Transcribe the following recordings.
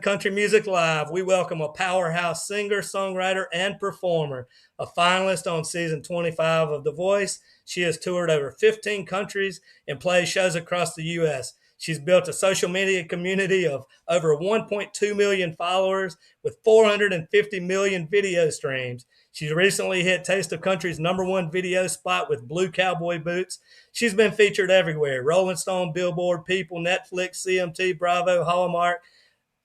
Country Music Live, we welcome a powerhouse singer, songwriter, and performer, a finalist on season 25 of The Voice. She has toured over 15 countries and plays shows across the U.S. She's built a social media community of over 1.2 million followers with 450 million video streams. She's recently hit Taste of Country's #1 video spot with Blue Cowboy Boots. She's been featured everywhere: Rolling Stone, Billboard, People, Netflix, CMT, Bravo, Hallmark.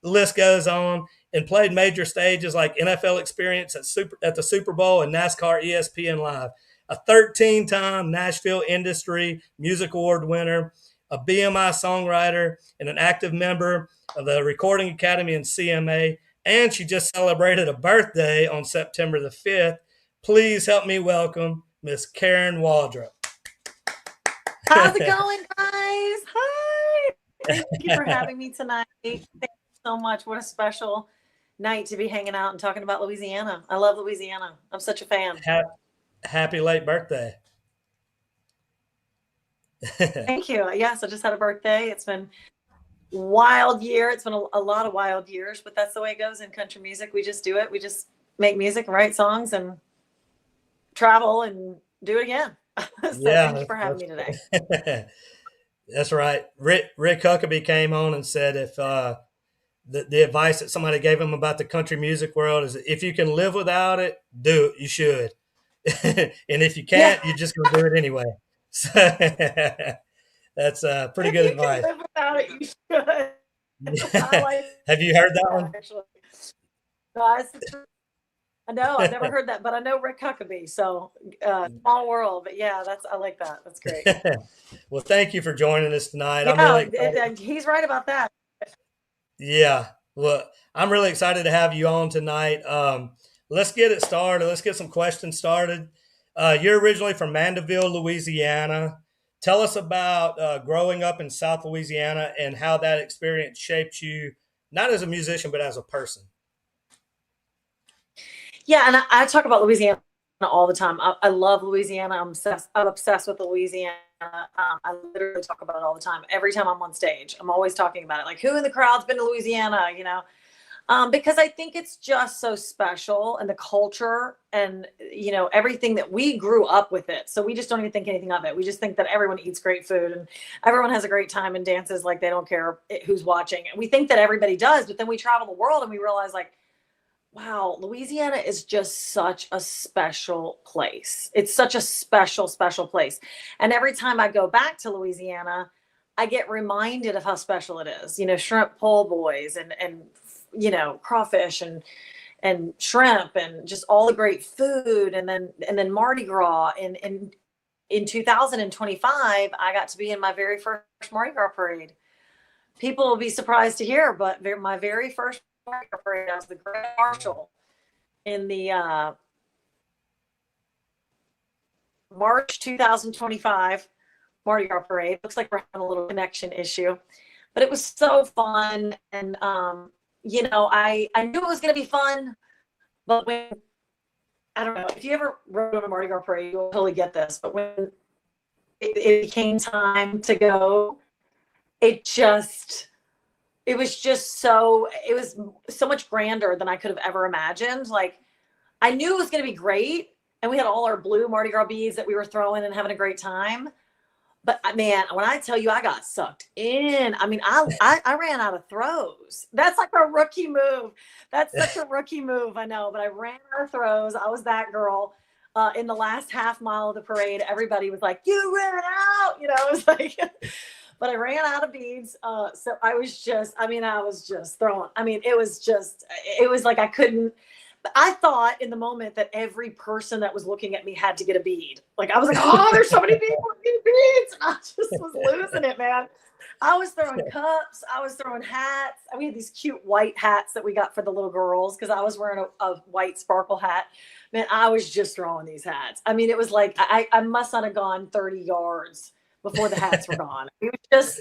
The list goes on, and played major stages like NFL Experience at the Super Bowl and NASCAR ESPN Live. A 13-time Nashville Industry Music Award winner, a BMI songwriter, and an active member of the Recording Academy and CMA. And she just celebrated a birthday on September the 5th. Please help me welcome Miss Karen Waldrup. How's it going, guys? Hi. Thank you for having me tonight. Thank you so much. What a special night to be hanging out and talking about Louisiana. I love Louisiana. I'm such a fan. Happy late birthday. Thank you. Yes, I just had a birthday. It's been a wild year. It's been a lot of wild years, but that's the way it goes in country music. We just do it. We just make music and write songs and travel and do it again. Thank you for having me today. That's right. Rick Huckabee came on and said if the advice that somebody gave him about the country music world is if you can live without it, do it. You should. And if you can't, you're just going to do it anyway. So that's pretty good advice. Live without it, you should. Have you heard that one? Actually. No, I've never heard that, but I know Rick Huckabee. So small world, but yeah, I like that. That's great. Well, thank you for joining us tonight. Yeah, he's right about that. Yeah. Well, I'm really excited to have you on tonight. Let's get it started. Let's get some questions started. You're originally from Mandeville, Louisiana. Tell us about growing up in South Louisiana and how that experience shaped you, not as a musician, but as a person. Yeah, and I talk about Louisiana all the time. I love Louisiana. I'm obsessed with Louisiana. I literally talk about it all the time. Every time I'm on stage, I'm always talking about it. Like, who in the crowd's been to Louisiana, because I think it's just so special, and the culture and, everything that we grew up with it. So we just don't even think anything of it. We just think that everyone eats great food and everyone has a great time and dances like they don't care who's watching. And we think that everybody does, but then we travel the world and we realize, like, wow, Louisiana is just such a special place. It's such a special, special place. And every time I go back to Louisiana, I get reminded of how special it is. Shrimp po' boys and crawfish and shrimp and just all the great food. And then Mardi Gras. And in 2025, I got to be in my very first Mardi Gras parade. People will be surprised to hear, but my very first Mardi Gras parade, I was the grand marshal in the March 2025 Mardi Gras parade. Looks like we're having a little connection issue, but it was so fun. And I knew it was going to be fun, but I don't know if you ever rode on a Mardi Gras parade, you'll totally get this. But when it became time to go, it was so much grander than I could have ever imagined. Like, I knew it was going to be great, and we had all our blue Mardi Gras beads that we were throwing and having a great time. But man, when I tell you I got sucked in, I mean, I ran out of throws. That's like a rookie move. That's such a rookie move, I know, but I ran out of throws. I was that girl. In the last half mile of the parade, everybody was like, "You ran out," it was like. But I ran out of beads. So I was just throwing. I mean, it was like I couldn't. I thought in the moment that every person that was looking at me had to get a bead. Like, I was like, oh, there's so many people getting beads. And I just was losing it, man. I was throwing cups. I was throwing hats. We had these cute white hats that we got for the little girls because I was wearing a white sparkle hat. Man, I was just throwing these hats. I mean, it was like I must not have gone 30 yards before the hats were gone. It was just,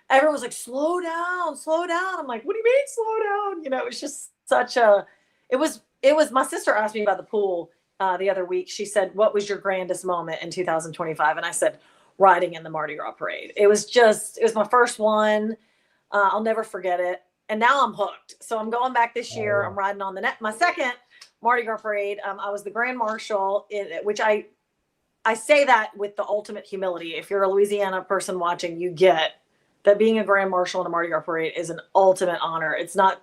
everyone was like, slow down, slow down. I'm like, what do you mean slow down? It was just it was, my sister asked me about the pool the other week. She said, what was your grandest moment in 2025? And I said, riding in the Mardi Gras parade. It was my first one. I'll never forget it. And now I'm hooked. So I'm going back this year. Oh, I'm riding on my second Mardi Gras parade. I was the grand marshal, which I say that with the ultimate humility. If you're a Louisiana person watching, you get that being a grand marshal in a Mardi Gras parade is an ultimate honor. It's not,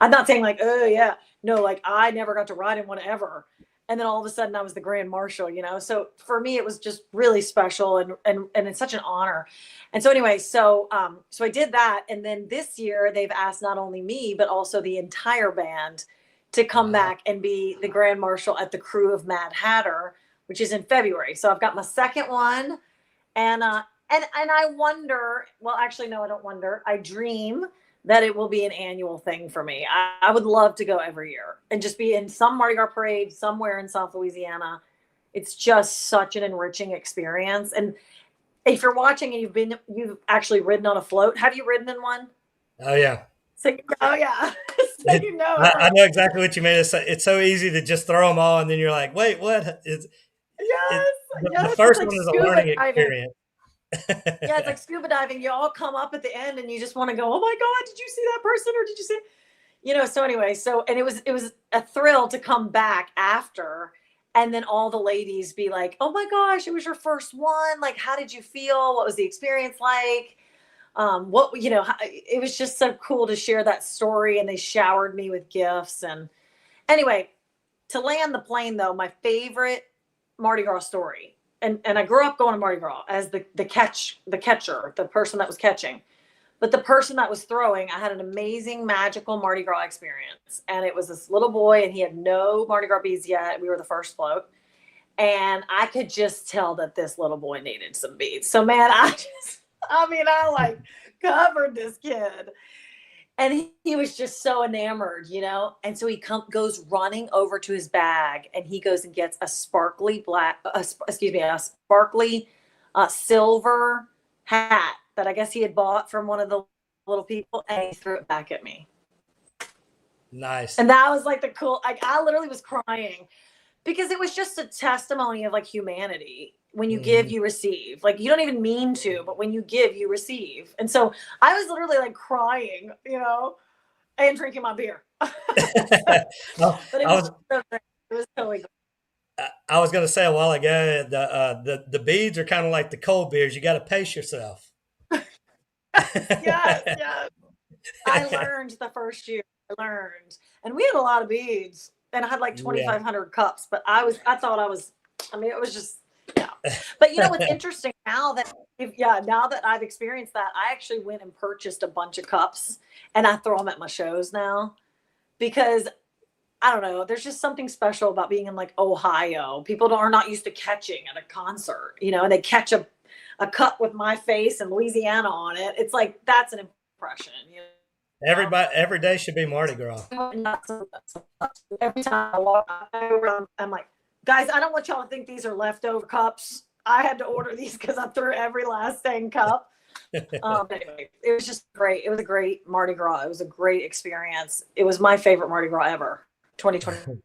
I'm not saying like, oh yeah, no, like I never got to ride in one ever. And then all of a sudden I was the grand marshal, you know? So for me, it was just really special and it's such an honor. And so anyway, so I did that. And then this year they've asked not only me, but also the entire band to come wow. back and be the grand marshal at the Crew of Mad Hatter, which is in February. So I've got my second one, and I wonder, well, actually, no, I don't wonder. I dream that it will be an annual thing for me. I would love to go every year and just be in some Mardi Gras parade somewhere in South Louisiana. It's just such an enriching experience. And if you're watching and you've actually ridden on a float, have you ridden in one? Oh yeah. So, oh yeah. So you know. I know exactly what you mean. It's so easy to just throw them all, and then you're like, wait, what? Yes, The yes. first It's like one is a scuba learning diving. experience. Yeah, it's like scuba diving. You all come up at the end and you just want to go, oh my God, did you see that person? Or did you see, you know, so anyway, and it was a thrill to come back after and then all the ladies be like, oh my gosh, it was your first one. Like, how did you feel? What was the experience like? It was just so cool to share that story, and they showered me with gifts. And anyway, to land the plane though, my favorite Mardi Gras story. And I grew up going to Mardi Gras as the catcher, the person that was catching. But the person that was throwing, I had an amazing, magical Mardi Gras experience. And it was this little boy, and he had no Mardi Gras beads yet. We were the first float. And I could just tell that this little boy needed some beads. So, man, I like covered this kid. And he was just so enamored, you know? And so he goes running over to his bag, and he goes and gets a sparkly silver hat that I guess he had bought from one of the little people, and he threw it back at me. Nice. And that was like I literally was crying because it was just a testimony of like humanity. When you give, you receive. Like, you don't even mean to, but when you give, you receive. And so I was literally like crying, you know, and drinking my beer. But it was totally good. I was going to say a while ago, the beads are kind of like the cold beers. You got to pace yourself. Yes. I learned the first year. And we had a lot of beads, and I had like 2,500 cups. But it was just. Yeah. But you know what's interesting now that I've experienced that, I actually went and purchased a bunch of cups, and I throw them at my shows now because I don't know, there's just something special about being in like Ohio. People are not used to catching at a concert, you know, and they catch a cup with my face and Louisiana on it. It's like, that's an impression, you know? Every day should be Mardi Gras. Every time I walk around, I'm like, guys, I don't want y'all to think these are leftover cups. I had to order these because I threw every last dang cup. Anyway, it was just great. It was a great Mardi Gras. It was a great experience. It was my favorite Mardi Gras ever, 2020.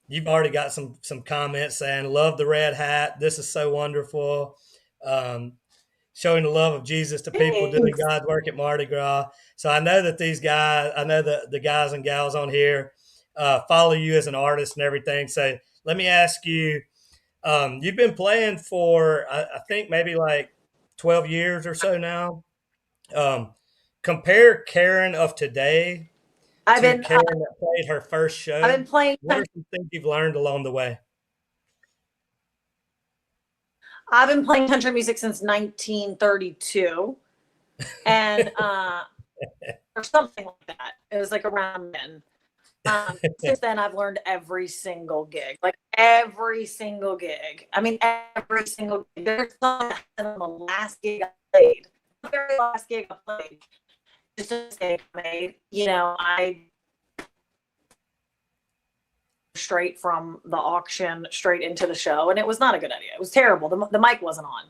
You've already got some comments saying, love the red hat. This is so wonderful. Showing the love of Jesus to people, doing God's work at Mardi Gras. So I know that the guys and gals on here follow you as an artist and everything. So let me ask you, you've been playing for, I think maybe like 12 years or so now. Compare Karen of today to Karen that played her first show. I've been playing. What are some things you've learned along the way? I've been playing country music since 1932, and or something like that. It was like around then. Since then, I've learned every single gig, like every single gig. I mean, every single gig. There's something that happened on the last gig I played. The very last gig I played, just a mistake I made. You know, I straight from the auction straight into the show, and it was not a good idea. It was terrible. The mic wasn't on.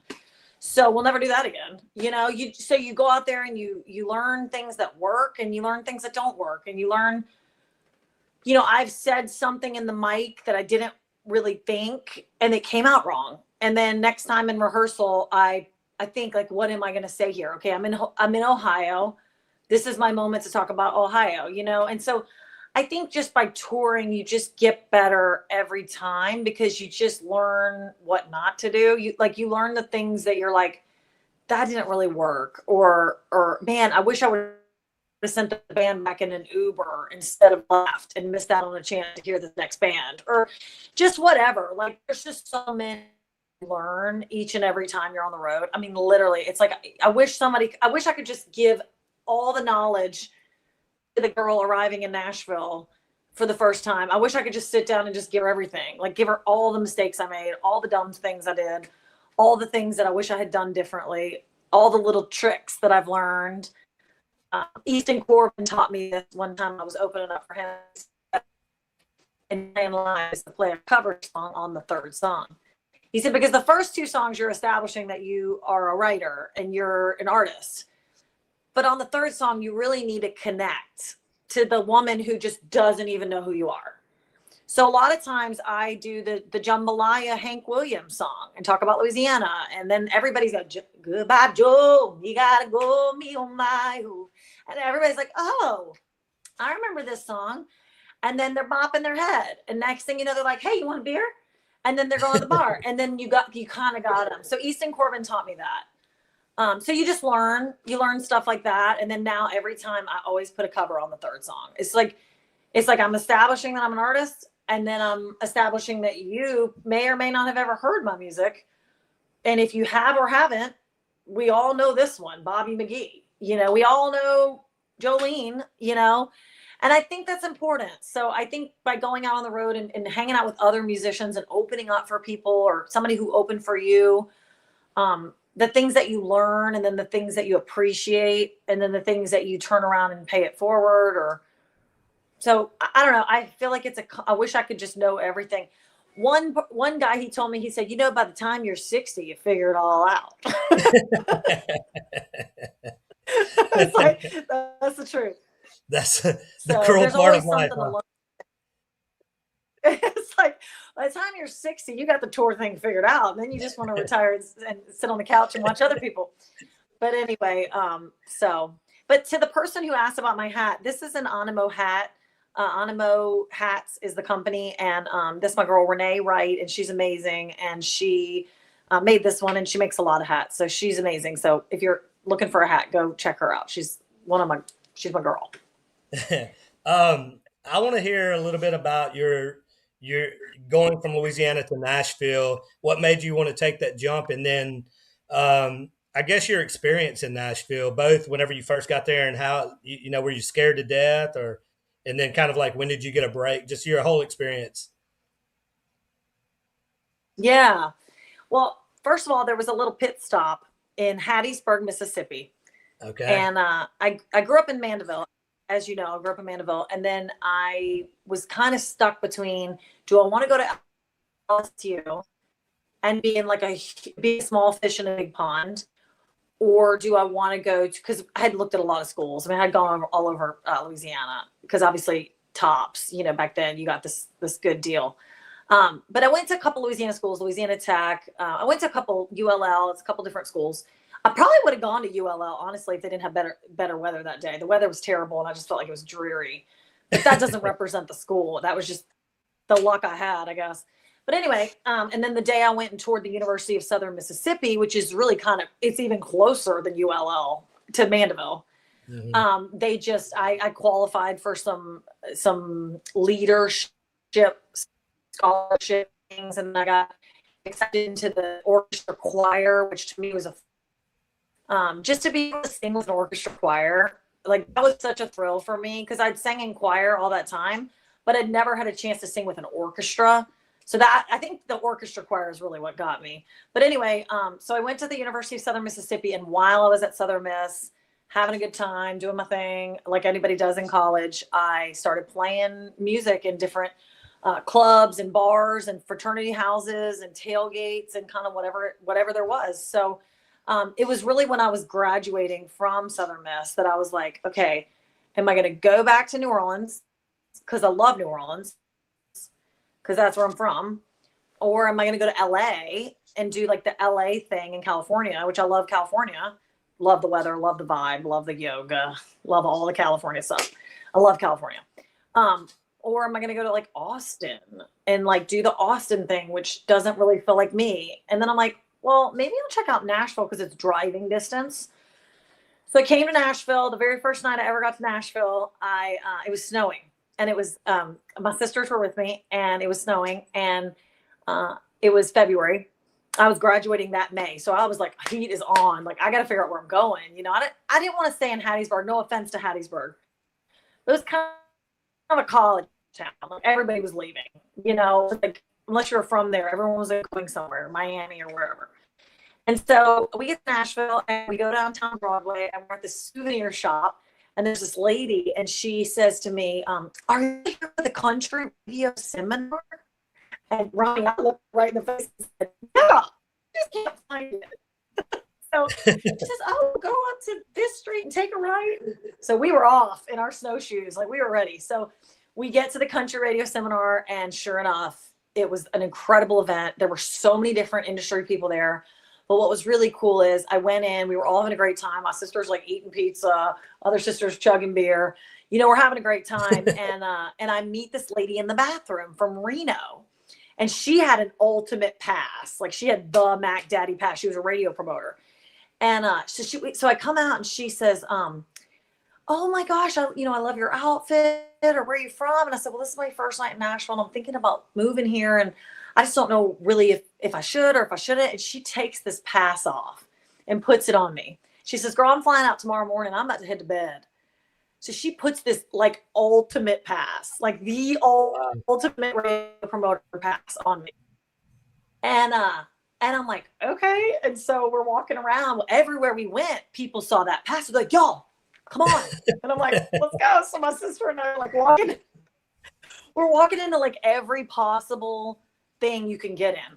So we'll never do that again. You know, you go out there and you learn things that work, and you learn things that don't work, and you learn. You know, I've said something in the mic that I didn't really think, and it came out wrong. And then next time in rehearsal, I think like, what am I going to say here? Okay, I'm in Ohio. this is my moment to talk about Ohio, you know? And so I think just by touring, you just get better every time because you just learn what not to do. You learn the things that you're like, that didn't really work. Or man, I wish I would have sent the band back in an Uber instead of left and missed out on a chance to hear the next band or just whatever. Like there's just so many to learn each and every time you're on the road. I mean, literally, it's like I wish I could just give all the knowledge to the girl arriving in Nashville for the first time. I wish I could just sit down and just give her everything, like give her all the mistakes I made, all the dumb things I did, all the things that I wish I had done differently, all the little tricks that I've learned. Easton Corbin taught me this one time I was opening up for him and playing live to play a cover song on the third song. He said, because the first two songs you're establishing that you are a writer and you're an artist. But on the third song, you really need to connect to the woman who just doesn't even know who you are. So a lot of times I do the jambalaya Hank Williams song and talk about Louisiana. And then everybody's like, goodbye, Joe. You got to go, me oh my. And everybody's like, oh, I remember this song. And then they're bopping their head. And next thing you know, they're like, hey, you want a beer? And then they're going to the bar. And then you kind of got them. So Easton Corbin taught me that. So you just learn stuff like that. And then now every time I always put a cover on the third song. It's like I'm establishing that I'm an artist. And then I'm establishing that you may or may not have ever heard my music. And if you have or haven't, we all know this one, Bobby McGee. You know, we all know Jolene, you know, and I think that's important. So I think by going out on the road and hanging out with other musicians and opening up for people or somebody who opened for you, the things that you learn and then the things that you appreciate and then the things that you turn around and pay it forward so I don't know. I feel like I wish I could just know everything. One guy, he told me, he said, you know, by the time you're 60, you figure it all out. It's like, that's the truth. That's the cruel part of life. Huh? It's like, by the time you're 60, you got the tour thing figured out. And then you just want to retire and sit on the couch and watch other people. But anyway, but to the person who asked about my hat, this is an Animo hat. Animo Hats is the company, and this is my girl Renee Wright, and she's amazing. And she made this one, and she makes a lot of hats, so she's amazing. So if you're looking for a hat, go check her out. She's my girl. I want to hear a little bit about your going from Louisiana to Nashville. What made you want to take that jump, and then I guess your experience in Nashville, both whenever you first got there and how you know, were you scared to death and then kind of like, when did you get a break? Just your whole experience. Yeah. Well, first of all, there was a little pit stop in Hattiesburg, Mississippi. Okay. And I grew up in Mandeville. As you know, I grew up in Mandeville. And then I was kind of stuck between, do I want to go to LSU and be a small fish in a big pond? Or do I want to go to, because I had looked at a lot of schools. I mean, I had gone all over Louisiana because obviously tops, you know, back then you got this good deal. But I went to a couple Louisiana schools, Louisiana Tech. I went to a couple ULL, it's a couple different schools. I probably would have gone to ULL, honestly, if they didn't have better weather that day. The weather was terrible and I just felt like it was dreary. But that doesn't represent the school. That was just the luck I had, I guess. But anyway, and then the day I went and toured the University of Southern Mississippi, which is really it's even closer than ULL to Mandeville. Mm-hmm. I qualified for some leadership scholarship things, and I got accepted into the orchestra choir, which to me was just to be able to sing with an orchestra choir. Like that was such a thrill for me because I'd sang in choir all that time, but I'd never had a chance to sing with an orchestra. So that, I think the orchestra choir is really what got me. But anyway, so I went to the University of Southern Mississippi, and while I was at Southern Miss, having a good time, doing my thing, like anybody does in college, I started playing music in different clubs and bars and fraternity houses and tailgates and kind of whatever there was. So it was really when I was graduating from Southern Miss that I was like, okay, am I going to go back to New Orleans? Because I love New Orleans. Because that's where I'm from, or am I going to go to LA and do like the LA thing in California, which I love California, love the weather, love the vibe, love the yoga, love all the California stuff. I love California. Or am I going to go to like Austin and like do the Austin thing, which doesn't really feel like me? And then I'm like, well, maybe I'll check out Nashville because it's driving distance. So I came to Nashville. The very first night I ever got to Nashville, it was snowing, and it was my sisters were with me, and it was snowing, and it was February. I was graduating that May, so I was like, heat is on. Like, I got to figure out where I'm going. You know, I didn't want to stay in Hattiesburg. No offense to Hattiesburg, it was kind of a college town. Like, everybody was leaving. You know, like unless you were from there, everyone was like, going somewhere, Miami or wherever. And so we get to Nashville and we go downtown Broadway and we're at this souvenir shop. And there's this lady and she says to me, are you here for the country radio seminar? And Ronnie, I looked right in the face and said, yeah, I just can't find it. So she says, oh, go up to this street and take a right. So we were off in our snowshoes, like we were ready. So we get to the country radio seminar and sure enough, it was an incredible event. There were so many different industry people there. But what was really cool is I went in, we were all having a great time. My sister's like eating pizza, other sisters chugging beer. You know, we're having a great time. And I meet this lady in the bathroom from Reno. And she had an ultimate pass. Like she had the Mac Daddy pass. She was a radio promoter. And so I come out and she says, oh my gosh, I love your outfit, or where are you from? And I said, well, this is my first night in Nashville and I'm thinking about moving here. And I just don't know really if I should or if I shouldn't. And she takes this pass off and puts it on me. She says, girl, I'm flying out tomorrow morning. I'm about to head to bed. So she puts this like ultimate pass, like the ultimate radio promoter pass on me. And I'm like, okay. And so we're walking around. Everywhere we went, people saw that pass. They're like, y'all, come on. And I'm like, let's go. So my sister and I are like we're walking into like every possible thing you can get in.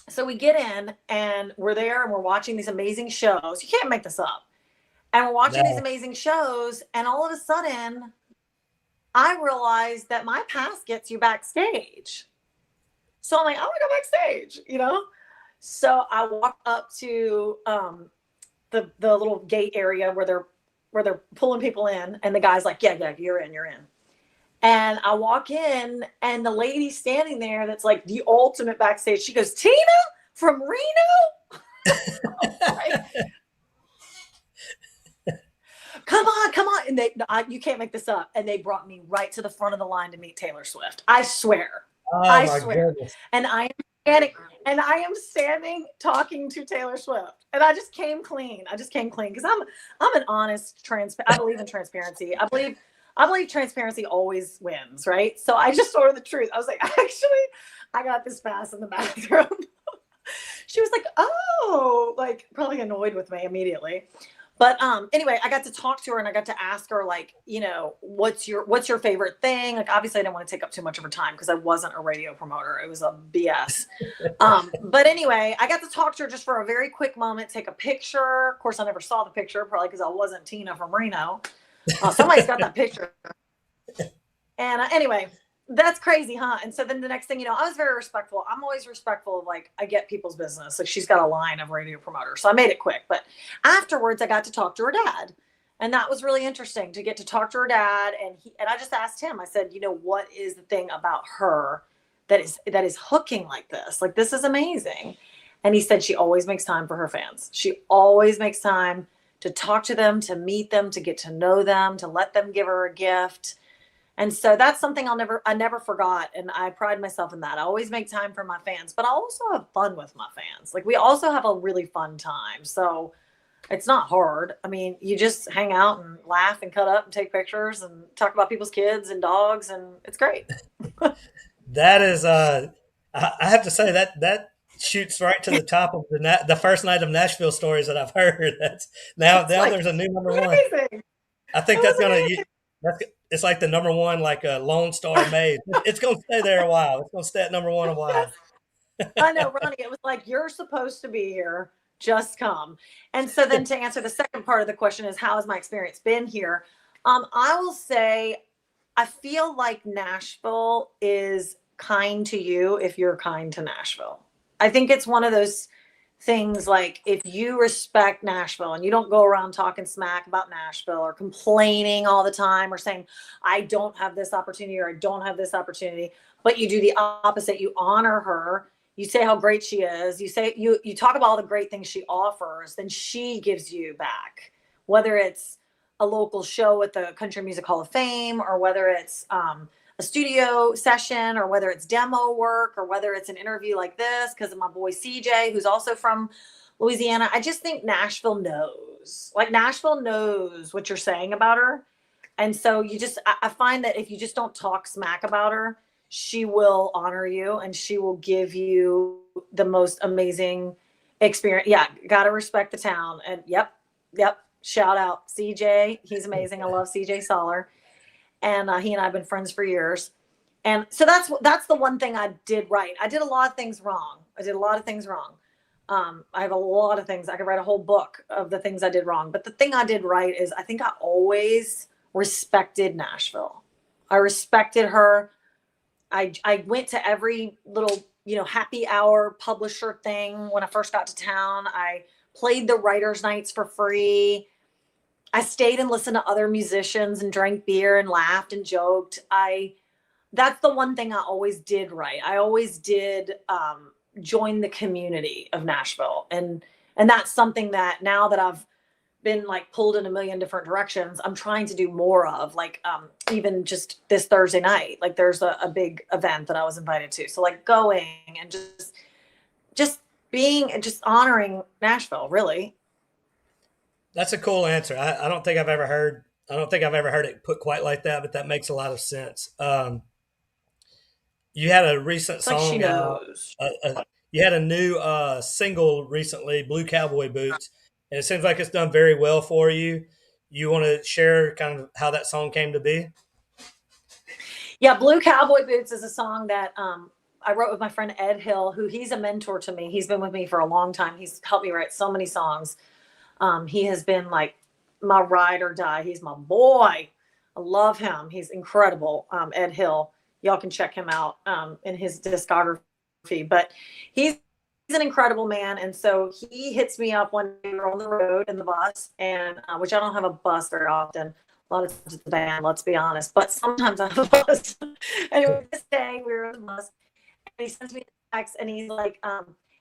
So we get in and we're there and we're watching these amazing shows. You can't make this up. And we're watching these amazing shows. And all of a sudden, I realized that my pass gets you backstage. So I'm like, I want to go backstage, you know? So I walk up to the little gate area where they're pulling people in. And the guy's like, yeah, you're in. And I walk in and the lady standing there that's like the ultimate backstage, she goes, Tina from Reno? Right? Come on. And you can't make this up. And they brought me right to the front of the line to meet Taylor Swift. I swear. I swear. Goodness. And I am standing talking to Taylor Swift. And I just came clean. Because I'm an honest, I believe in transparency. I believe transparency always wins, right? So I just told her the truth. I was like, actually, I got this pass in the bathroom. She was like, oh, like probably annoyed with me immediately. But anyway, I got to talk to her and I got to ask her, like, you know, what's your favorite thing? Like, obviously I didn't want to take up too much of her time because I wasn't a radio promoter. It was a BS. But anyway, I got to talk to her just for a very quick moment, take a picture. Of course, I never saw the picture, probably because I wasn't Tina from Reno. Somebody's got that picture. And anyway, that's crazy, huh? And so then the next thing, you know, I was very respectful. I'm always respectful of, like, I get people's business. Like, she's got a line of radio promoters. So I made it quick. But afterwards, I got to talk to her dad. And that was really interesting to get to talk to her dad. And I just asked him, I said, you know, what is the thing about her that is hooking like this? Like, this is amazing. And he said she always makes time for her fans. She always makes time to talk to them, to meet them, to get to know them, to let them give her a gift. And so that's something I never forgot. And I pride myself in that. I always make time for my fans, but I also have fun with my fans. Like, we also have a really fun time. So it's not hard. I mean, you just hang out and laugh and cut up and take pictures and talk about people's kids and dogs. And it's great. That is, I have to say that shoots right to the top of the first night of Nashville stories that I've heard. Now like, there's a new number one. I think it's like the number one, like a Lone Star Maze. It's going to stay there a while. It's going to stay at number one a while. I know, Ronnie. It was like, you're supposed to be here. Just come. And so then to answer the second part of the question is, how has my experience been here? I will say, I feel like Nashville is kind to you if you're kind to Nashville. I think it's one of those things like, if you respect Nashville and you don't go around talking smack about Nashville or complaining all the time or saying, I don't have this opportunity or I don't have this opportunity, but you do the opposite. You honor her. You say how great she is. You talk about all the great things she offers, then she gives you back, whether it's a local show at the Country Music Hall of Fame, or whether it's a studio session, or whether it's demo work, or whether it's an interview like this because of my boy CJ, who's also from Louisiana. I just think Nashville knows what you're saying about her. And so I find that if you just don't talk smack about her, she will honor you and she will give you the most amazing experience. Yeah, gotta respect the town. And yep. Shout out CJ. He's amazing. I love CJ Soller. And he and I have been friends for years. And so that's the one thing I did right. I did a lot of things wrong. I have a lot of things. I could write a whole book of the things I did wrong. But the thing I did right is I think I always respected Nashville. I respected her. I went to every little, happy hour publisher thing when I first got to town. I played the writers' nights for free. I stayed and listened to other musicians and drank beer and laughed and joked. That's the one thing I always did right. I always did join the community of Nashville. And that's something that now that I've been like pulled in a million different directions, I'm trying to do more of, like even just this Thursday night, like there's a big event that I was invited to. So like going and just being and just honoring Nashville, really. That's a cool answer. I don't think I've ever heard it put quite like that, but that makes a lot of sense. You had a recent It's like she song out. knows. You had a new single recently, Blue Cowboy Boots, and it seems like it's done very well for you. You want to share kind of how that song came to be? Yeah, Blue Cowboy Boots is a song that I wrote with my friend Ed Hill, who he's a mentor to me. He's been with me for a long time. He's helped me write so many songs. He has been like my ride or die. He's my boy. I love him. He's incredible. Ed Hill. Y'all can check him out in his discography. But he's an incredible man. And so he hits me up one day. We're on the road in the bus, and which I don't have a bus very often. A lot of times it's the band, let's be honest. But sometimes I have a bus. Anyway, this day we were on the bus, and he sends me a text, and he's like,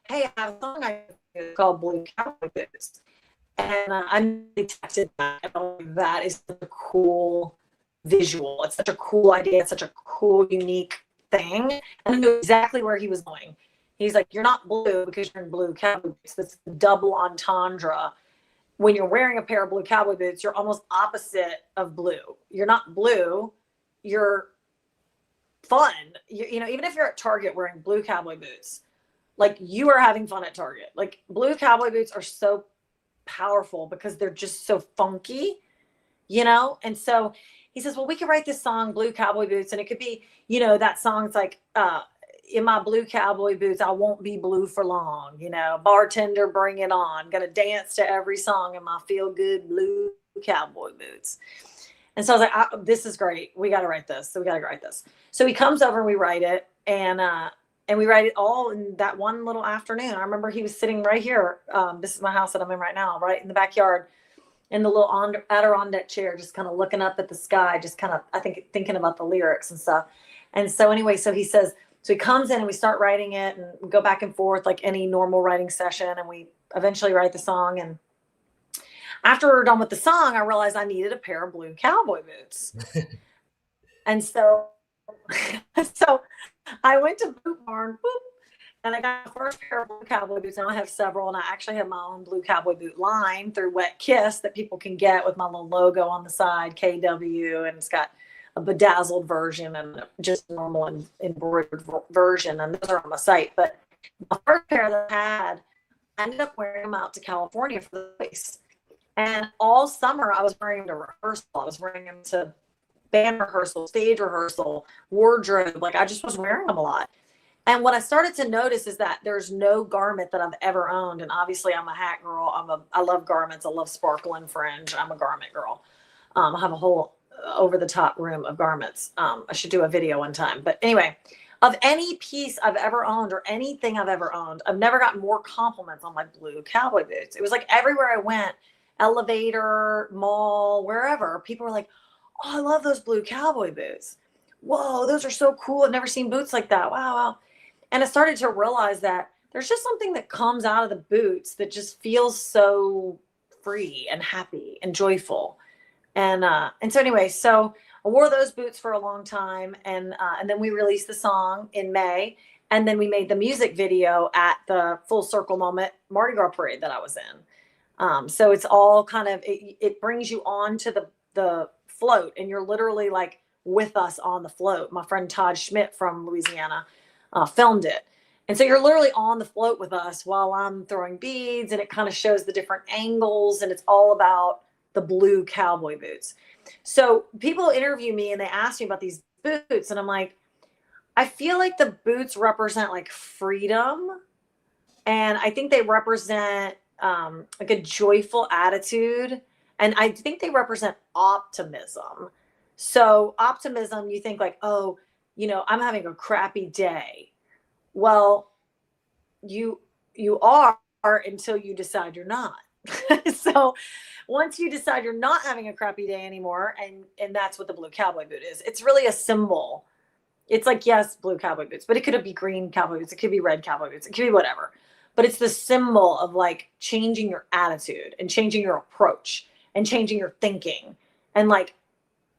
hey, I have a song I do called Blue Cowboy Boots. And I texted that. That is such a cool visual. It's such a cool idea. It's such a cool, unique thing. And I knew exactly where he was going. He's like, you're not blue because you're in blue cowboy boots. That's the double entendre. When you're wearing a pair of blue cowboy boots, you're almost opposite of blue. You're not blue. You're fun. Even if you're at Target wearing blue cowboy boots, like you are having fun at Target. Like blue cowboy boots are so powerful because they're just so funky, and so he says, well, we could write this song Blue Cowboy Boots, and it could be, that song's like in my blue cowboy boots I won't be blue for long, bartender bring it on, gonna dance to every song in my feel good blue cowboy boots. And so I was like, this is great, we got to write this. So he comes over and we write it, and we write it all in that one little afternoon. I remember he was sitting right here. This is my house that I'm in right now, right in the backyard, in the little Adirondack chair, just kind of looking up at the sky, just kind of, I think, thinking about the lyrics and stuff. And so anyway, so he comes in and we start writing it and we go back and forth like any normal writing session. And we eventually write the song. And after we were done with the song, I realized I needed a pair of blue cowboy boots. And so I went to Boot Barn, and I got the first pair of blue cowboy boots. And I have several, and I actually have my own blue cowboy boot line through Wet Kiss that people can get with my little logo on the side, KW, and it's got a bedazzled version and just normal and embroidered version, and those are on my site. But the first pair that I had, I ended up wearing them out to California for the Voice. And all summer I was wearing them to rehearsal. I was wearing them to band rehearsal, stage rehearsal, wardrobe. Like I just was wearing them a lot. And what I started to notice is that there's no garment that I've ever owned. And obviously I'm a hat girl. I love garments. I love sparkle and fringe. I'm a garment girl. I have a whole over the top room of garments. I should do a video one time. But anyway, Of any piece I've ever owned or anything I've ever owned, I've never gotten more compliments on my blue cowboy boots. It was like everywhere I went, elevator, mall, wherever, people were like, "Oh, I love those blue cowboy boots. Whoa, those are so cool. I've never seen boots like that. Wow, wow." And I started to realize that there's just something that comes out of the boots that just feels so free and happy and joyful. And so anyway, so I wore those boots for a long time, and then we released the song in May, and then we made the music video at the Full Circle Moment Mardi Gras parade that I was in. So it's all kind of it brings you on to the float, and you're literally like with us on the float. My friend Todd Schmidt from Louisiana filmed it. And so you're literally on the float with us while I'm throwing beads, and it kind of shows the different angles, and it's all about the blue cowboy boots. So people interview me and they ask me about these boots, and I'm like, I feel like the boots represent like freedom, and I think they represent like a joyful attitude, and I think they represent optimism. So optimism, you think like, oh, I'm having a crappy day. Well, you are until you decide you're not. So once you decide you're not having a crappy day anymore, and that's what the blue cowboy boot is. It's really a symbol. It's like, yes, blue cowboy boots, but it could be green cowboy boots. It could be red cowboy boots. It could be whatever. But it's the symbol of like changing your attitude and changing your approach and changing your thinking. And like,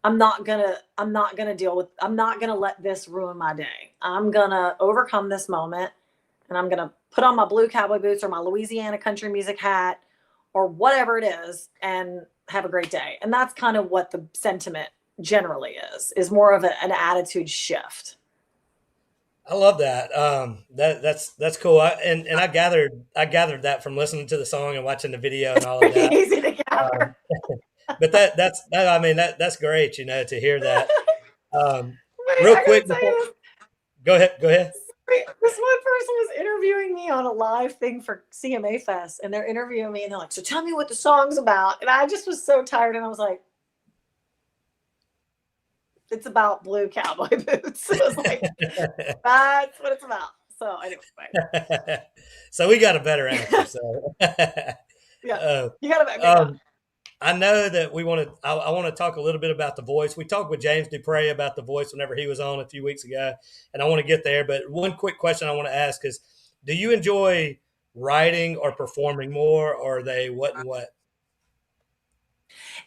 I'm not gonna let this ruin my day. I'm gonna overcome this moment, and I'm gonna put on my blue cowboy boots or my Louisiana country music hat or whatever it is and have a great day. And that's kind of what the sentiment generally is more of an attitude shift. I love that. That's cool. And I gathered that from listening to the song and watching the video and all of Pretty that. easy to gather. But I mean that's great, to hear that. Wait, Real I gotta quick tell before, you this. go ahead, go ahead. This one person was interviewing me on a live thing for CMA Fest, and they're interviewing me, and they're like, "So tell me what the song's about." And I just was so tired, and I was like, "It's about blue cowboy boots." I was like, "That's what it's about." So anyway, So we got a better answer. So yeah, uh, you gotta back me up. I know that I want to talk a little bit about The Voice. We talked with James Dupre about The Voice whenever he was on a few weeks ago, and I want to get there. But one quick question I want to ask is, do you enjoy writing or performing more, or are they what and what?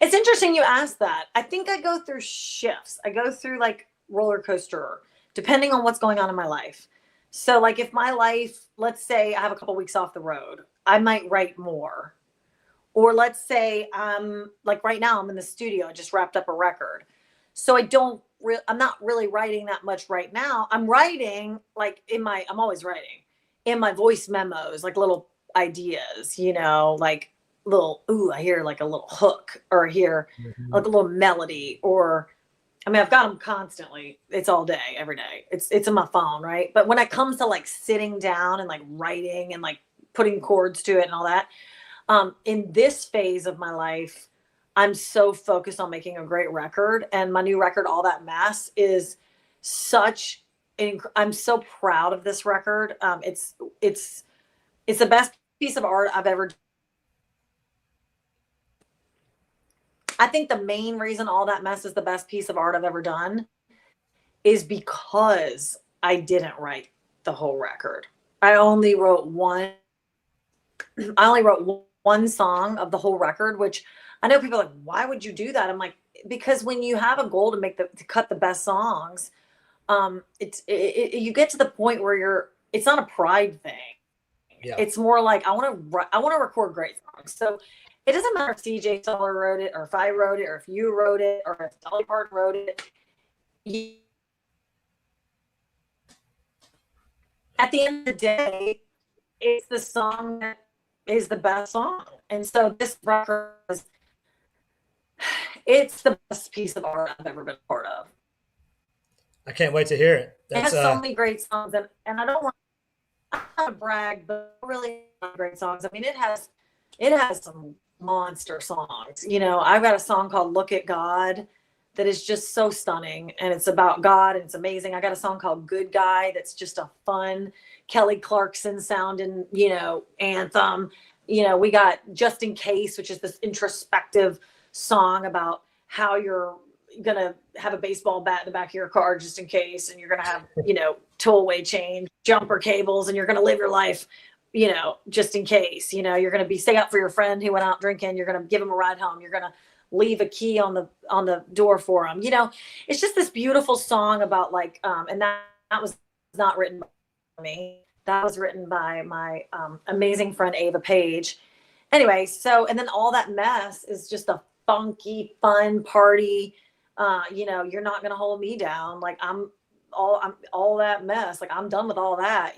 It's interesting you asked that. I think I go through shifts. I go through like roller coaster, depending on what's going on in my life. So like if my life, let's say I have a couple weeks off the road, I might write more. Or let's say like right now I'm in the studio, I just wrapped up a record. So I'm not really writing that much right now. I'm writing like I'm always writing in my voice memos, like little ideas, like little, ooh, I hear like a little hook, or I hear Mhm. like a little melody, or I mean, I've got them constantly. It's all day, every day. It's in my phone, right? But when it comes to like sitting down and like writing and like putting chords to it and all that, in this phase of my life, I'm so focused on making a great record, and my new record, All That Mess, is I'm so proud of this record. It's the best piece of art I've ever. I think the main reason All That Mess is the best piece of art I've ever done is because I didn't write the whole record. I only wrote one song of the whole record, which I know people are like, why would you do that? I'm like, because when you have a goal to cut the best songs, you get to the point where it's not a pride thing. Yeah. It's more like I want to record great songs. So it doesn't matter if CJ Soller wrote it, or if I wrote it, or if you wrote it, or if Dolly Parton wrote it. At the end of the day, it's the song that is the best song. And so this record it's the best piece of art I've ever been a part of. I can't wait to hear it. It has so many great songs, and I don't want to brag, but really great songs. I mean, it has some monster songs. I've got a song called "Look at God" that is just so stunning, and it's about God, and it's amazing. I got a song called Good Guy that's just a fun Kelly Clarkson sounding, anthem. We got Just in Case, which is this introspective song about how you're gonna have a baseball bat in the back of your car just in case, and you're gonna have tollway change, jumper cables, and you're gonna live your life just in case. You're gonna stay up for your friend who went out drinking, you're gonna give him a ride home, you're gonna leave a key on the door for him. It's just this beautiful song about and that was not written by me. That was written by my amazing friend Ava Page. Anyway, and then All That Mess is just a funky, fun party. You're not gonna hold me down. Like I'm all that mess. Like I'm done with all that.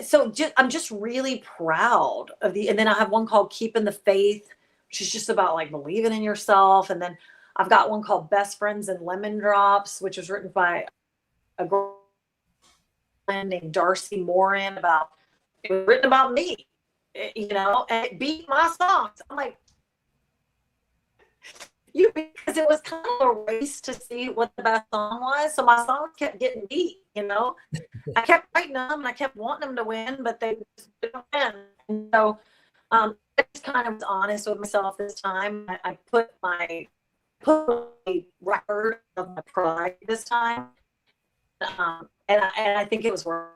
So I'm just really proud of and then I have one called Keeping the Faith, which is just about like believing in yourself. And then I've got one called Best Friends and Lemon Drops, which was written by a girl named Darcy Morin. It was written about me, and it beat my songs. I'm like, because it was kind of a race to see what the best song was. So my songs kept getting beat, I kept writing them and I kept wanting them to win, but they just didn't win. And so I just kind of was honest with myself this time. I put a record of my pride this time. And I think it was worth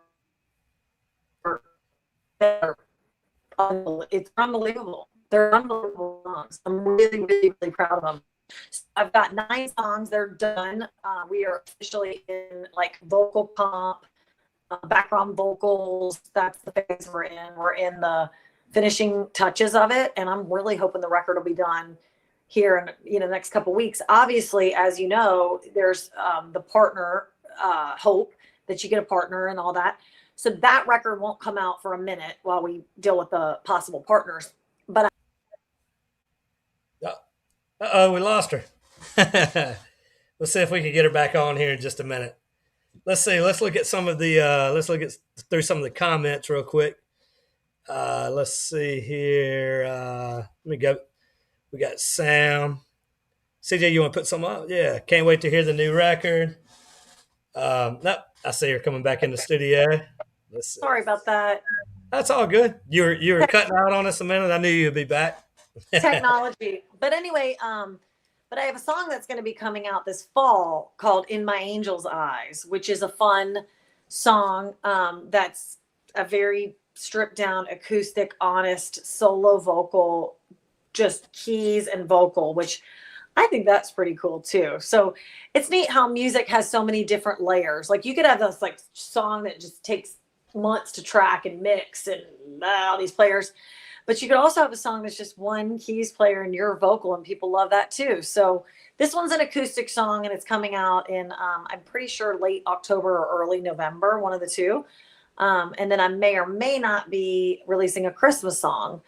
it's unbelievable. They're unbelievable songs. I'm really, really, really proud of them. So I've got 9 songs. They're done. We are officially in like vocal comp, background vocals. That's the phase we're in. We're in the finishing touches of it, and I'm really hoping the record will be done here in the next couple of weeks. Obviously, as you know, there's the partner hope that you get a partner and all that. So that record won't come out for a minute while we deal with the possible partners. But we lost her. Let's see if we can get her back on here in just a minute. Let's see. Let's look at some of the. Let's look through some of the comments real quick. Let's see here. Let me go. We got Sam. CJ, you want to put some up? Yeah. Can't wait to hear the new record. Nope. I see her coming back in the studio. Sorry about that. That's all good. You were cutting out on us a minute. I knew you'd be back. Technology. But anyway, but I have a song that's going to be coming out this fall called In My Angel's Eyes, which is a fun song that's a very stripped down, acoustic, honest, solo vocal, just keys and vocal, which I think that's pretty cool too. So it's neat how music has so many different layers. Like you could have this like song that just takes months to track and mix and all these players, but you could also have a song that's just one keys player and your vocal, and people love that too. So this one's an acoustic song, and it's coming out in I'm pretty sure late October or early November, one of the two. And then I may or may not be releasing a Christmas song,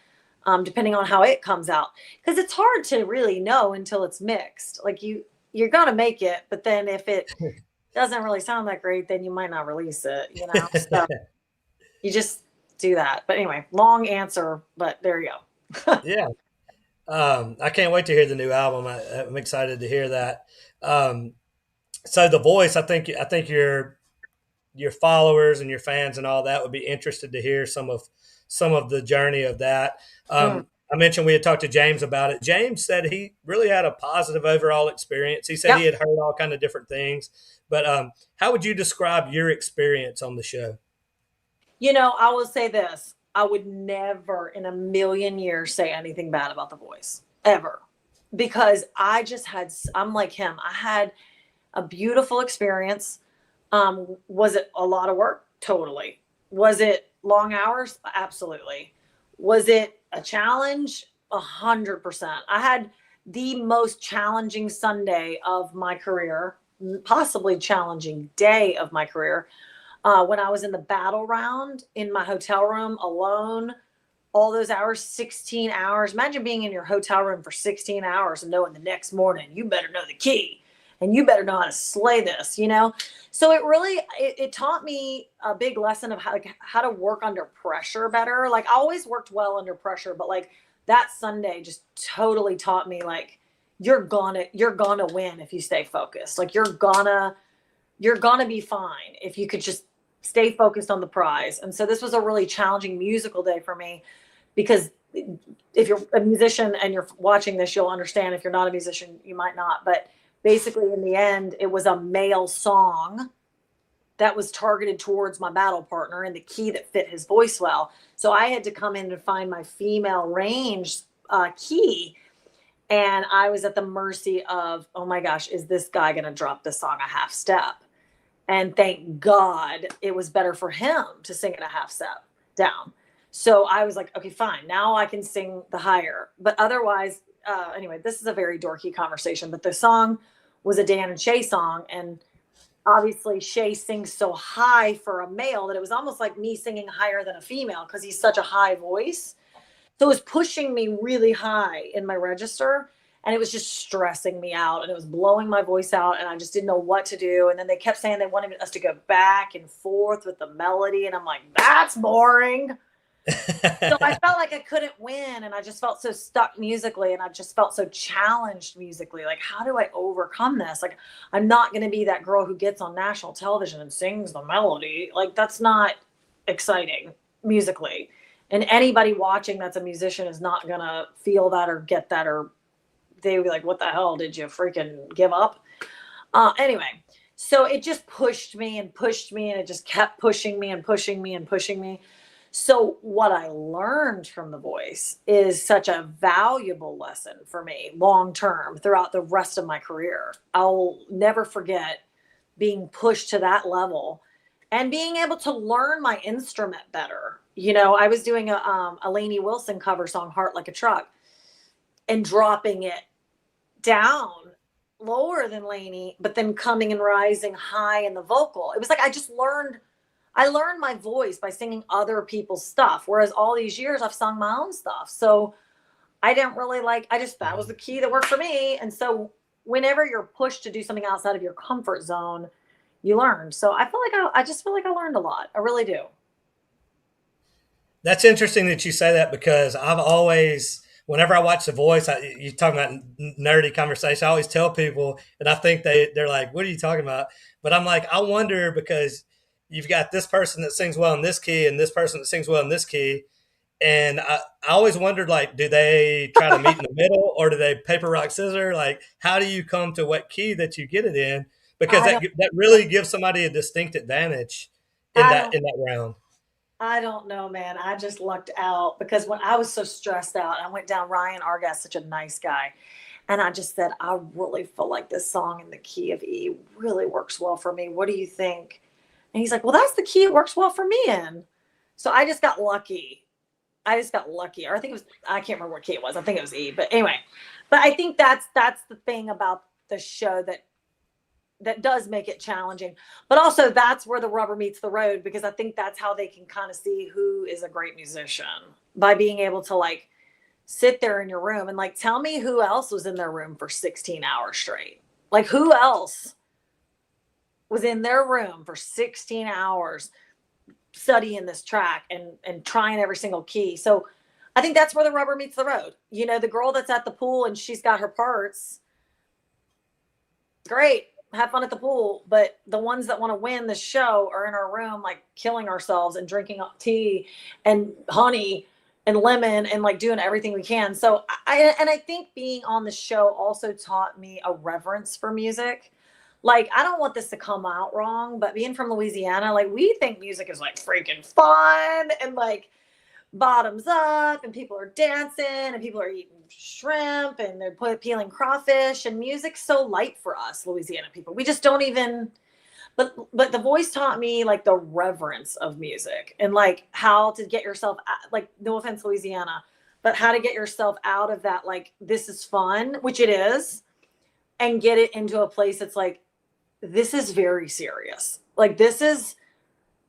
depending on how it comes out, because it's hard to really know until it's mixed. Like you're gonna make it, but then if it doesn't really sound that great, then you might not release it. So you just do that. But anyway, long answer, but there you go. Yeah. I can't wait to hear the new album. I'm excited to hear that. So The Voice, I think your followers and your fans and all that would be interested to hear some of the journey of that. I mentioned we had talked to James about it. James said he really had a positive overall experience. He said he had heard all kind of different things, but how would you describe your experience on the show? I will say this. I would never in a million years say anything bad about The Voice, ever. Because I'm like him. I had a beautiful experience. Was it a lot of work? Totally. Was it long hours? Absolutely. Was it a challenge? 100%. I had the most challenging Sunday of my career, possibly challenging day of my career. When I was in the battle round in my hotel room alone, all those hours, 16 hours. Imagine being in your hotel room for 16 hours and knowing the next morning, you better know the key and you better know how to slay this, So it really, it taught me a big lesson of how to work under pressure better. Like I always worked well under pressure, but like that Sunday just totally taught me like, you're gonna win if you stay focused. Like you're gonna be fine if you could just stay focused on the prize. And so this was a really challenging musical day for me, because if you're a musician and you're watching this, you'll understand. If you're not a musician, you might not. But basically, in the end, it was a male song that was targeted towards my battle partner in the key that fit his voice well. So I had to come in and find my female range key. And I was at the mercy of, oh my gosh, is this guy going to drop this song a half step? And thank God it was better for him to sing it a half step down. So I was like, okay, fine. Now I can sing the higher. But otherwise, anyway, this is a very dorky conversation. But the song was a Dan and Shay song. And obviously Shay sings so high for a male that it was almost like me singing higher than a female because he's such a high voice. So it was pushing me really high in my register, and it was just stressing me out, and it was blowing my voice out, and I just didn't know what to do. And then they kept saying they wanted us to go back and forth with the melody, and I'm like, that's boring. So I felt like I couldn't win, and I just felt so stuck musically, and I just felt so challenged musically. Like, how do I overcome this? Like, I'm not going to be that girl who gets on national television and sings the melody. Like, that's not exciting musically. And anybody watching that's a musician is not going to feel that or get that, or they would be like, what the hell? Did you freaking give up? Anyway, so it just pushed me and pushed me, and it just kept pushing me and pushing me and pushing me. So what I learned from The Voice is such a valuable lesson for me long term throughout the rest of my career. I'll never forget being pushed to that level and being able to learn my instrument better. You know, I was doing a Lainey Wilson cover song, Heart Like a Truck, and dropping it down lower than Lainey, but then coming and rising high in the vocal. It was like I learned my voice by singing other people's stuff, whereas all these years I've sung my own stuff. So I didn't really that was the key that worked for me. And so whenever you're pushed to do something outside of your comfort zone, you learn. So I just feel like I learned a lot. I really do. That's interesting that you say that, because I've always, whenever I watch The Voice, you talking about nerdy conversation, I always tell people, and I think they're like, what are you talking about? But I'm like, I wonder, because you've got this person that sings well in this key and this person that sings well in this key. And I always wondered, like, do they try to meet in the middle, or do they paper, rock, scissors? Like, how do you come to what key that you get it in? Because that really gives somebody a distinct advantage in that round. I don't know, man. I just lucked out because when I was so stressed out, I went down. Ryan Argas, such a nice guy. And I just said, I really feel like this song in the key of E really works well for me. What do you think? And he's like, well, that's the key it works well for me in. So I just got lucky. Or I think I can't remember what key it was. I think it was E. But anyway, but I think that's the thing about the show that does make it challenging. But also that's where the rubber meets the road, because I think that's how they can kind of see who is a great musician, by being able to like sit there in your room and like, tell me who else was in their room for 16 hours straight. Like, who else was in their room for 16 hours studying this track and trying every single key. So I think that's where the rubber meets the road. You know, the girl that's at the pool and she's got her parts, great, have fun at the pool. But the ones that want to win the show are in our room, like killing ourselves and drinking tea and honey and lemon and like doing everything we can. So I think being on the show also taught me a reverence for music. Like, I don't want this to come out wrong, but being from Louisiana, like, we think music is like freaking fun and like bottoms up, and people are dancing and people are eating shrimp and they're peeling crawfish, and music's so light for us Louisiana people. We just don't even, but The Voice taught me like the reverence of music and like how to get yourself, like, no offense, Louisiana, but how to get yourself out of that, like, this is fun, which it is, and get it into a place that's like, this is very serious. Like, this is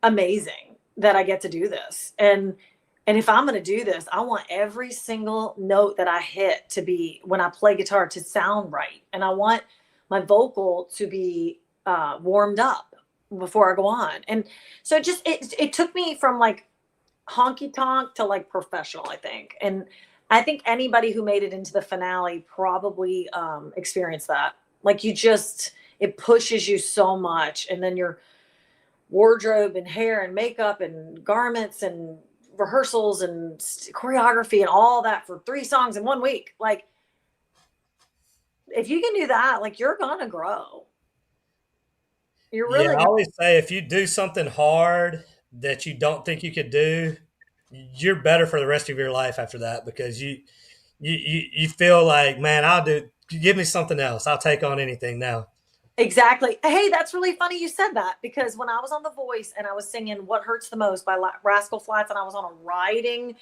amazing that I get to do this. And if I'm going to do this, I want every single note that I hit to be, when I play guitar, to sound right. And I want my vocal to be warmed up before I go on. And so it took me from like honky tonk to like professional, I think. And I think anybody who made it into the finale probably experienced that. Like it pushes you so much. And then your wardrobe and hair and makeup and garments and rehearsals and choreography and all that for 3 songs in 1 week. Like, if you can do that, like, you're gonna grow. You're Yeah, really I gonna. always say if you do something hard that you don't think you could do, you're better for the rest of your life after that because you feel like, man, I'll do. Give me something else. I'll take on anything now. Exactly. Hey, that's really funny you said that, because when I was on The Voice and I was singing "What Hurts the Most" by Rascal Flatts, and I was on a riding,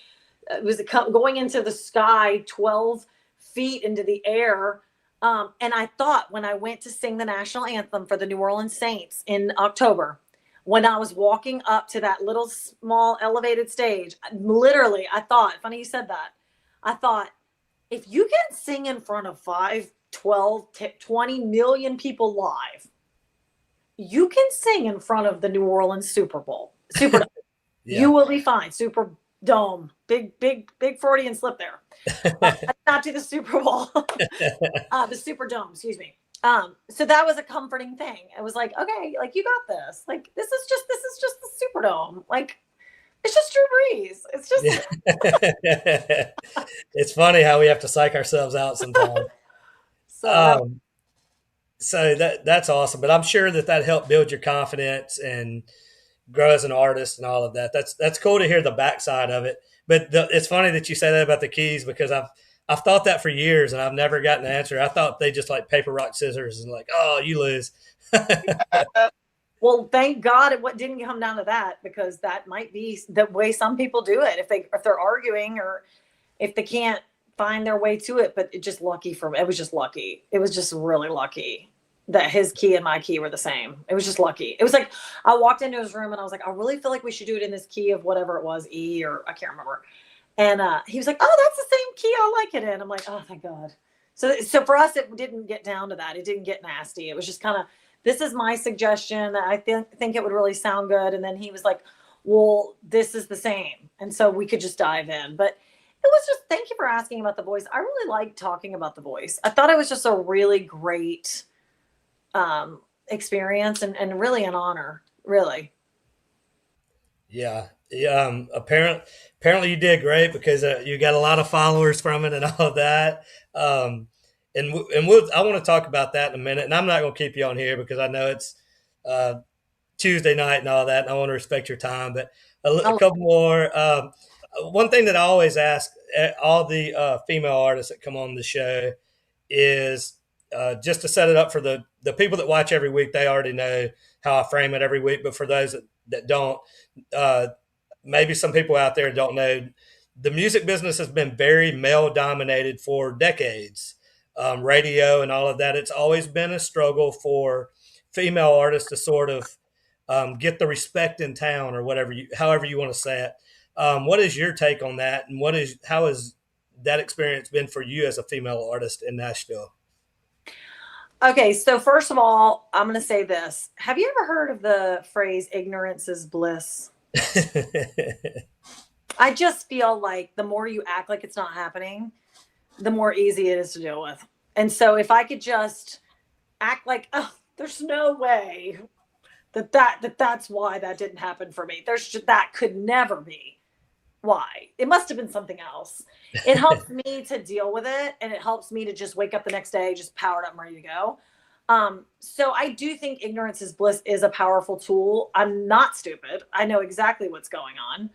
it was going into the sky 12 feet into the air. And I thought, when I went to sing the national anthem for the New Orleans Saints in October, when I was walking up to that little small elevated stage, literally, I thought, funny you said that, I thought, if you can sing in front of 5, 12, 20 million people live, you can sing in front of the New Orleans Superdome. You Yeah. will be fine. Superdome, big Freudian slip there. Not to the Super Bowl, the Superdome, excuse me. So that was a comforting thing. It was like, okay, like, you got this. Like, this is just the Superdome. Like, it's just Drew Brees. It's just. Yeah. It's funny how we have to psych ourselves out sometimes. So that. Um, so that's awesome, but I'm sure that helped build your confidence and grow as an artist and all of that. That's cool to hear the backside of it. But it's funny that you say that about the keys because I've thought that for years and I've never gotten an answer. I thought they just like paper, rock, scissors and like, oh, you lose. Well, thank God it didn't come down to that, because that might be the way some people do it if they're arguing or if they can't find their way to it. But it just lucky for me. It was just lucky. It was just really lucky that his key and my key were the same. It was just lucky. It was like I walked into his room and I was like, I really feel like we should do it in this key of whatever it was, E, or I can't remember. And he was like, oh, that's the same key I like it in. I'm like, oh, thank God. So for us, it didn't get down to that. It didn't get nasty. It was just kind of, this is my suggestion. I think it would really sound good. And then he was like, well, this is the same. And so we could just dive in. But it was just, thank you for asking about The Voice. I really liked talking about The Voice. I thought it was just a really great experience and really an honor, really. Yeah. Yeah. Apparently you did great because you got a lot of followers from it and all of that. I want to talk about that in a minute. And I'm not going to keep you on here because I know it's uh, Tuesday night and all that. And I want to respect your time. But a Oh, couple more. One thing that I always ask all the female artists that come on the show is just to set it up for the people that watch every week. They already know how I frame it every week. But for those that don't, uh, maybe some people out there don't know, the music business has been very male dominated for decades. Radio and all of that. It's always been a struggle for female artists to sort of get the respect in town or however you want to say it. What is your take on that? And how has that experience been for you as a female artist in Nashville? okay. So first of all, I'm going to say this. Have you ever heard of the phrase "ignorance is bliss"? I just feel like the more you act like it's not happening, the more easy it is to deal with. And so if I could just act like, oh, there's no way that's why that didn't happen for me. That could never be why. It must have been something else. It helps me to deal with it, and it helps me to just wake up the next day just powered up and ready to go. So I do think ignorance is bliss is a powerful tool. I'm not stupid. I know exactly what's going on.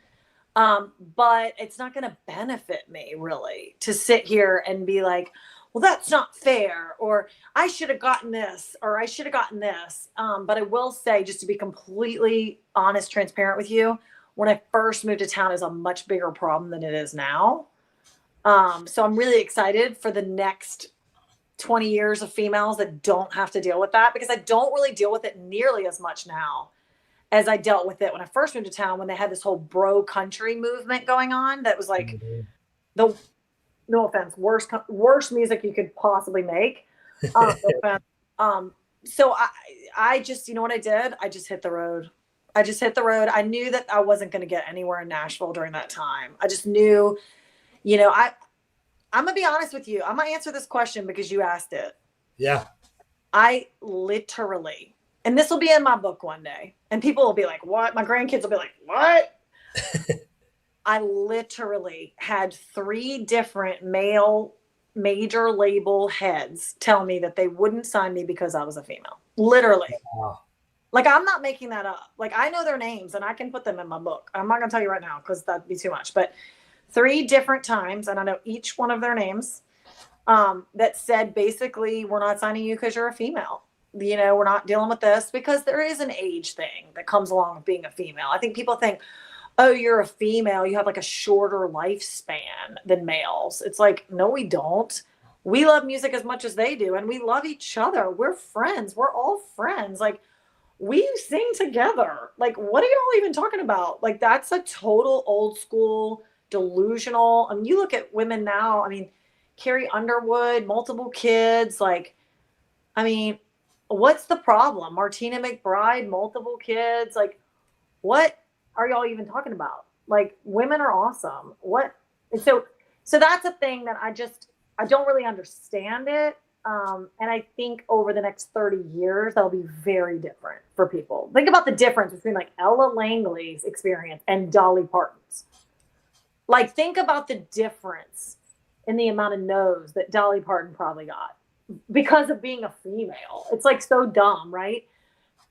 But it's not going to benefit me really to sit here and be like, well, that's not fair, or I should have gotten this, or I should have gotten this. But I will say, just to be completely honest, transparent with you, when I first moved to town, is a much bigger problem than it is now. So I'm really excited for the next 20 years of females that don't have to deal with that, because I don't really deal with it nearly as much now as I dealt with it when I first moved to town, when they had this whole bro country movement going on. That was like the, no offense, worst music you could possibly make. No offense. So I just, you know what I did? I just hit the road. I knew that I wasn't going to get anywhere in Nashville during that time. I just knew, you know, I'm going to be honest with you. I'm going to answer this question because you asked it. Yeah. I literally, and this will be in my book one day, and people will be like, what? My grandkids will be like, what? I literally had 3 different male major label heads tell me that they wouldn't sign me because I was a female. Literally. Wow. Like, I'm not making that up. Like, I know their names and I can put them in my book. I'm not going to tell you right now because that'd be too much. But 3 different times, and I know each one of their names, that said basically, we're not signing you because you're a female. You know, we're not dealing with this because there is an age thing that comes along with being a female. I think people think, oh, you're a female, you have like a shorter lifespan than males. It's like, no, we don't. We love music as much as they do, and we love each other. We're friends. We're all friends. Like, we sing together. Like, what are y'all even talking about? Like, that's a total old school, delusional. I mean, you look at women now, I mean, Carrie Underwood, multiple kids. Like, I mean, what's the problem? Martina McBride, multiple kids. Like, what are y'all even talking about? Like, women are awesome. What? And so that's a thing that I don't really understand it. And I think over the next 30 years, that'll be very different for people. Think about the difference between like Ella Langley's experience and Dolly Parton's. Like, think about the difference in the amount of no's that Dolly Parton probably got because of being a female. It's like so dumb, right?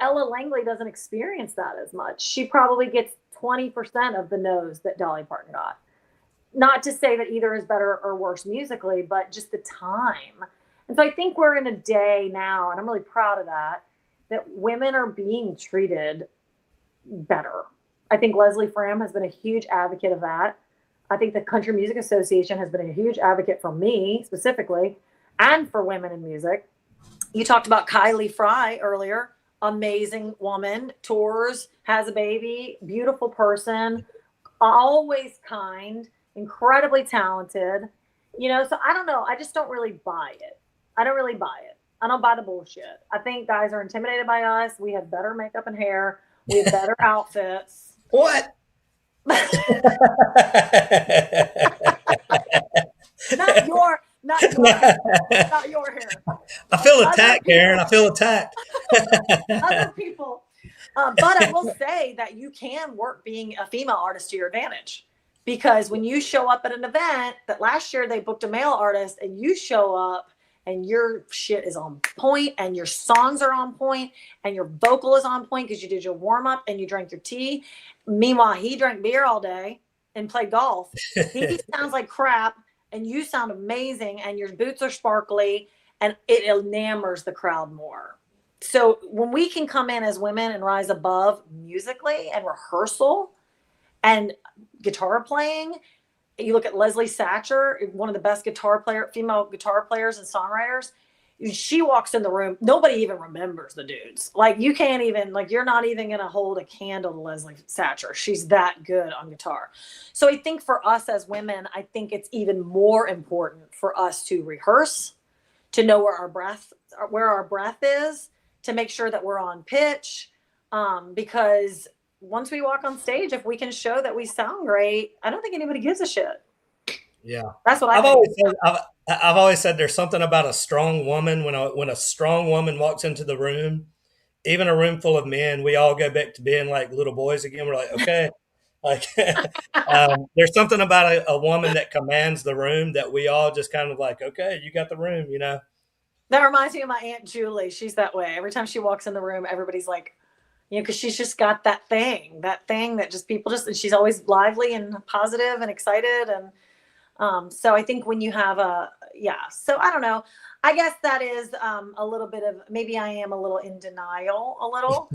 Ella Langley doesn't experience that as much. She probably gets 20% of the no's that Dolly Parton got. Not to say that either is better or worse musically, but just the time. And so I think we're in a day now, and I'm really proud of that women are being treated better. I think Leslie Fram has been a huge advocate of that. I think the Country Music Association has been a huge advocate for me specifically and for women in music. You talked about Kylie Fry earlier. Amazing woman, tours, has a baby, beautiful person, always kind, incredibly talented. You know, so I don't know. I just don't really buy it. I don't buy the bullshit. I think guys are intimidated by us. We have better makeup and hair. We have better outfits. What? Not your hair. I feel attacked, Karen. I feel attacked. Other people. But I will say that you can work being a female artist to your advantage. Because when you show up at an event that last year they booked a male artist and you show up and your shit is on point and your songs are on point and your vocal is on point because you did your warm up and you drank your tea. Meanwhile, he drank beer all day and played golf. He sounds like crap and you sound amazing and your boots are sparkly and it enamors the crowd more. So when we can come in as women and rise above musically and rehearsal and guitar playing, you look at Leslie Satcher, one of the best female guitar players and songwriters. She walks in the room, nobody even remembers the dudes. Like, you can't even, like, you're not even going to hold a candle to Leslie Satcher. She's that good on guitar. So I think for us as women, I think it's even more important for us to rehearse, to know where our breath is, to make sure that we're on pitch. Because once we walk on stage, if we can show that we sound great, I don't think anybody gives a shit. Yeah, that's what I've always said. There's something about a strong woman. When a strong woman walks into the room, even a room full of men, we all go back to being like little boys again. We're like, okay, like there's something about a woman that commands the room that we all just kind of like, okay, you got the room, you know. That reminds me of my Aunt Julie. She's that way. Every time she walks in the room, everybody's like, you know, because she's just got that thing that just people just, and she's always lively and positive and excited. And so I think when you have so I don't know. I guess that is a little bit of, maybe I am a little in denial a little,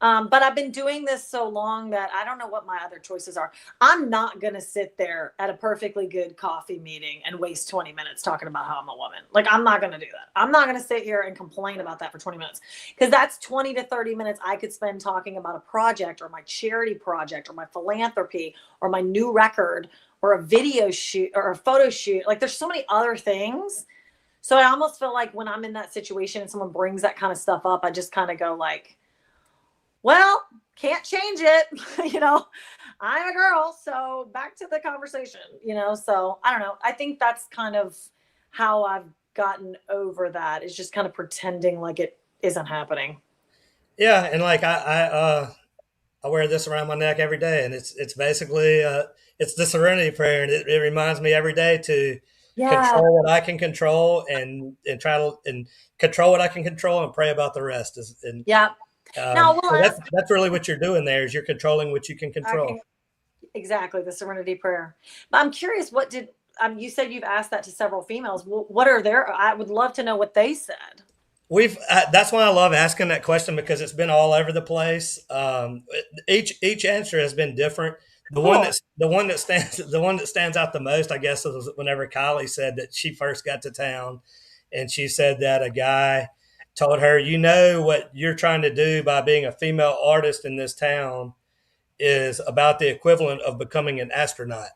but I've been doing this so long that I don't know what my other choices are. I'm not going to sit there at a perfectly good coffee meeting and waste 20 minutes talking about how I'm a woman. Like, I'm not going to do that. I'm not going to sit here and complain about that for 20 minutes because that's 20 to 30 minutes I could spend talking about a project or my charity project or my philanthropy or my new record or a video shoot or a photo shoot. Like, there's so many other things. So I almost feel like when I'm in that situation and someone brings that kind of stuff up, I just kind of go like, Well, can't change it. You know, I'm a girl, so back to the conversation, you know. So I don't know. I think that's kind of how I've gotten over that, is just kind of pretending like it isn't happening. Yeah, and like I wear this around my neck every day, and it's basically it's the Serenity Prayer, and it reminds me every day to Yeah. control what I can control, and try to and control what I can control, and pray about the rest. And Yeah. Now we'll so ask. that's really what you're doing there, is you're controlling what you can I control. can exactly the Serenity Prayer. But I'm curious, what did you said you've asked that to several females? What are their? I would love to know what they said. We've that's why I love asking that question, because it's been all over the place. Each answer has been different. Cool. The one that stands out the most, I guess, was whenever Kylie said that she first got to town, and she said that a guy told her, "You know what you're trying to do by being a female artist in this town is about the equivalent of becoming an astronaut."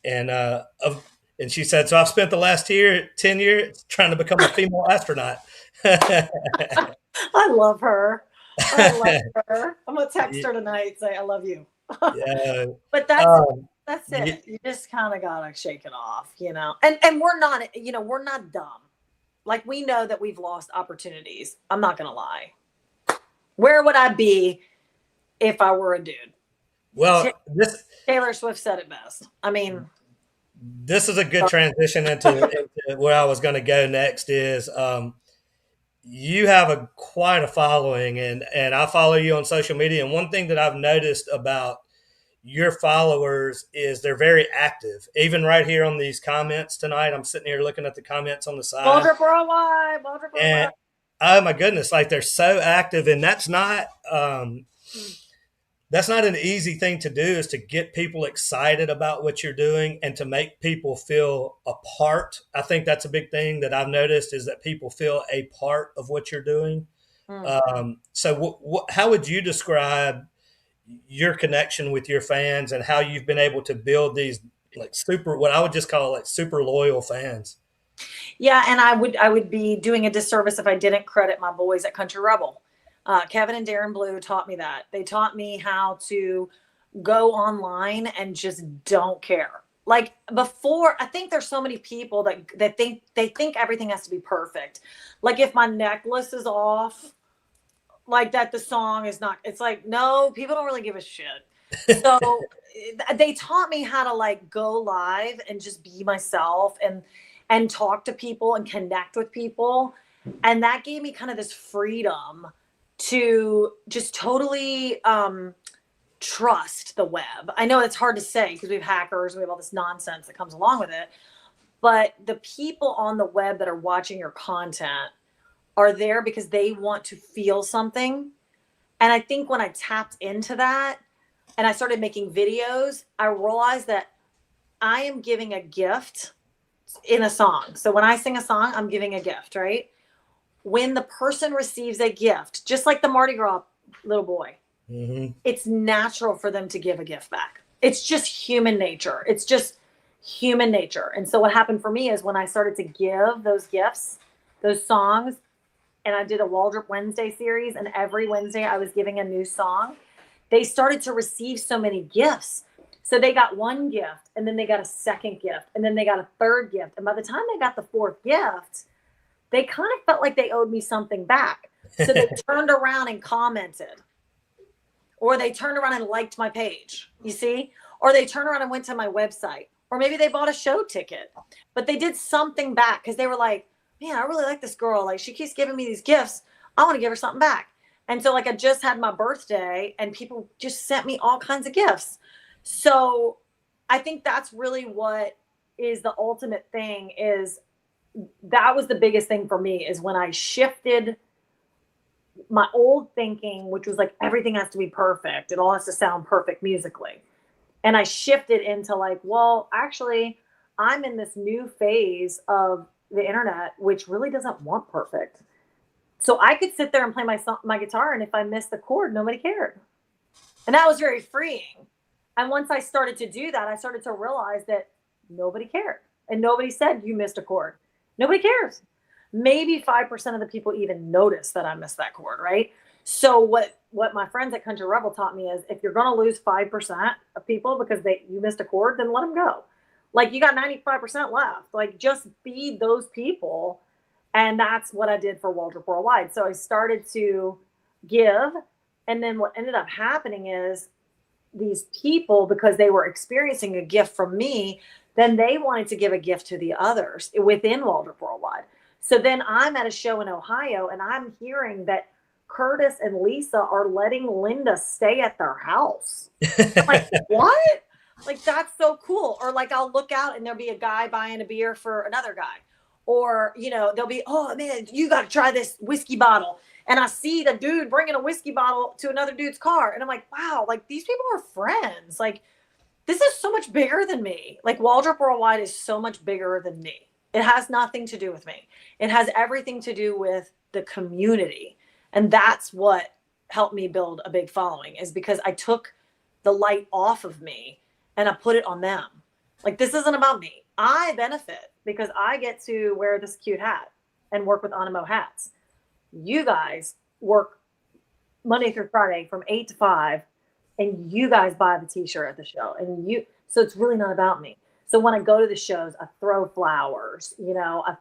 And and she said, "So I've spent the last 10 years trying to become a female astronaut." I love her. I love her. I'm gonna text her tonight and say I love you. Yeah. But Um, that's y- it. You just kind of gotta shake it off, you know. And we're not, you know, we're not dumb. Like we know that we've lost opportunities. I'm not gonna lie. Where would I be if I were a dude? Ta- well, Taylor Swift said it best. I mean, this is a good transition into where I was going to go next. Is you have a quite a following, and I follow you on social media. And one thing that I've noticed about your followers is they're very active. Even right here on these comments tonight, I'm sitting here looking at the comments on the side, Waldrup Worldwide, Waldrup and Worldwide. oh my goodness, like they're so active, and that's not an easy thing to do, is to get people excited about what you're doing and to make people feel a part. I think that's a big thing that I've noticed, is that people feel a part of what you're doing. Mm. So how would you describe your connection with your fans, and how you've been able to build these like super, what I would just call like super loyal fans? Yeah, and I would be doing a disservice if I didn't credit my boys at Country Rebel. Kevin and Darren Blue taught me that. They taught me how to go online and just don't care. Like before, I think there's so many people that think they think everything has to be perfect. Like if my necklace is off, like that the song is not, it's like no, people don't really give a shit. So they taught me how to like go live and just be myself and talk to people and connect with people, and that gave me kind of this freedom to just totally trust the web. I know it's hard to say because we have hackers, we have all this nonsense that comes along with it, but the people on the web that are watching your content are there because they want to feel something. And I think when I tapped into that and I started making videos, I realized that I am giving a gift in a song. So when I sing a song, I'm giving a gift, right? When the person receives a gift, just like the Mardi Gras little boy, Mm-hmm. it's natural for them to give a gift back. It's just human nature. It's just human nature. And so what happened for me is when I started to give those gifts, those songs, and I did a Waldrup Wednesday series, and every Wednesday I was giving a new song, they started to receive so many gifts. So they got one gift, and then they got a second gift, and then they got a third gift. And by the time they got the fourth gift, they kind of felt like they owed me something back. So they turned around and commented, or they turned around and liked my page, you see? Or they turned around and went to my website, or maybe they bought a show ticket, but they did something back because they were like, man, I really like this girl. Like she keeps giving me these gifts. I want to give her something back. And so like I just had my birthday and people just sent me all kinds of gifts. So I think that's really what is the ultimate thing, is that was the biggest thing for me, is when I shifted my old thinking, which was like everything has to be perfect. It all has to sound perfect musically. And I shifted into like, well, actually, I'm in this new phase of the internet, which really doesn't want perfect. So I could sit there and play my guitar, and if I missed the chord, nobody cared. And that was very freeing. And once I started to do that, I started to realize that nobody cared. And nobody said you missed a chord. Nobody cares. Maybe 5% of the people even notice that I missed that chord, right? So what my friends at Country Rebel taught me is if you're going to lose 5% of people because you missed a chord, then let them go. Like you got 95% left. Like just feed those people. And that's what I did for Waldrup Worldwide. So I started to give. And then what ended up happening is these people, because they were experiencing a gift from me, then they wanted to give a gift to the others within Waldrup Worldwide. So then I'm at a show in Ohio and I'm hearing that Curtis and Lisa are letting Linda stay at their house. I'm like, what? Like, that's so cool. Or like, I'll look out and there'll be a guy buying a beer for another guy. Or, you know, they'll be, oh man, you got to try this whiskey bottle. And I see the dude bringing a whiskey bottle to another dude's car. And I'm like, wow, like these people are friends. Like, this is so much bigger than me. Like, Waldrup Worldwide is so much bigger than me. It has nothing to do with me. It has everything to do with the community. And that's what helped me build a big following, is because I took the light off of me and I put it on them. Like, this isn't about me. I benefit because I get to wear this cute hat and work with Animo hats. You guys work Monday through Friday from 8 to 5, and you guys buy the t-shirt at the show. So it's really not about me. So when I go to the shows, I throw flowers, you know, I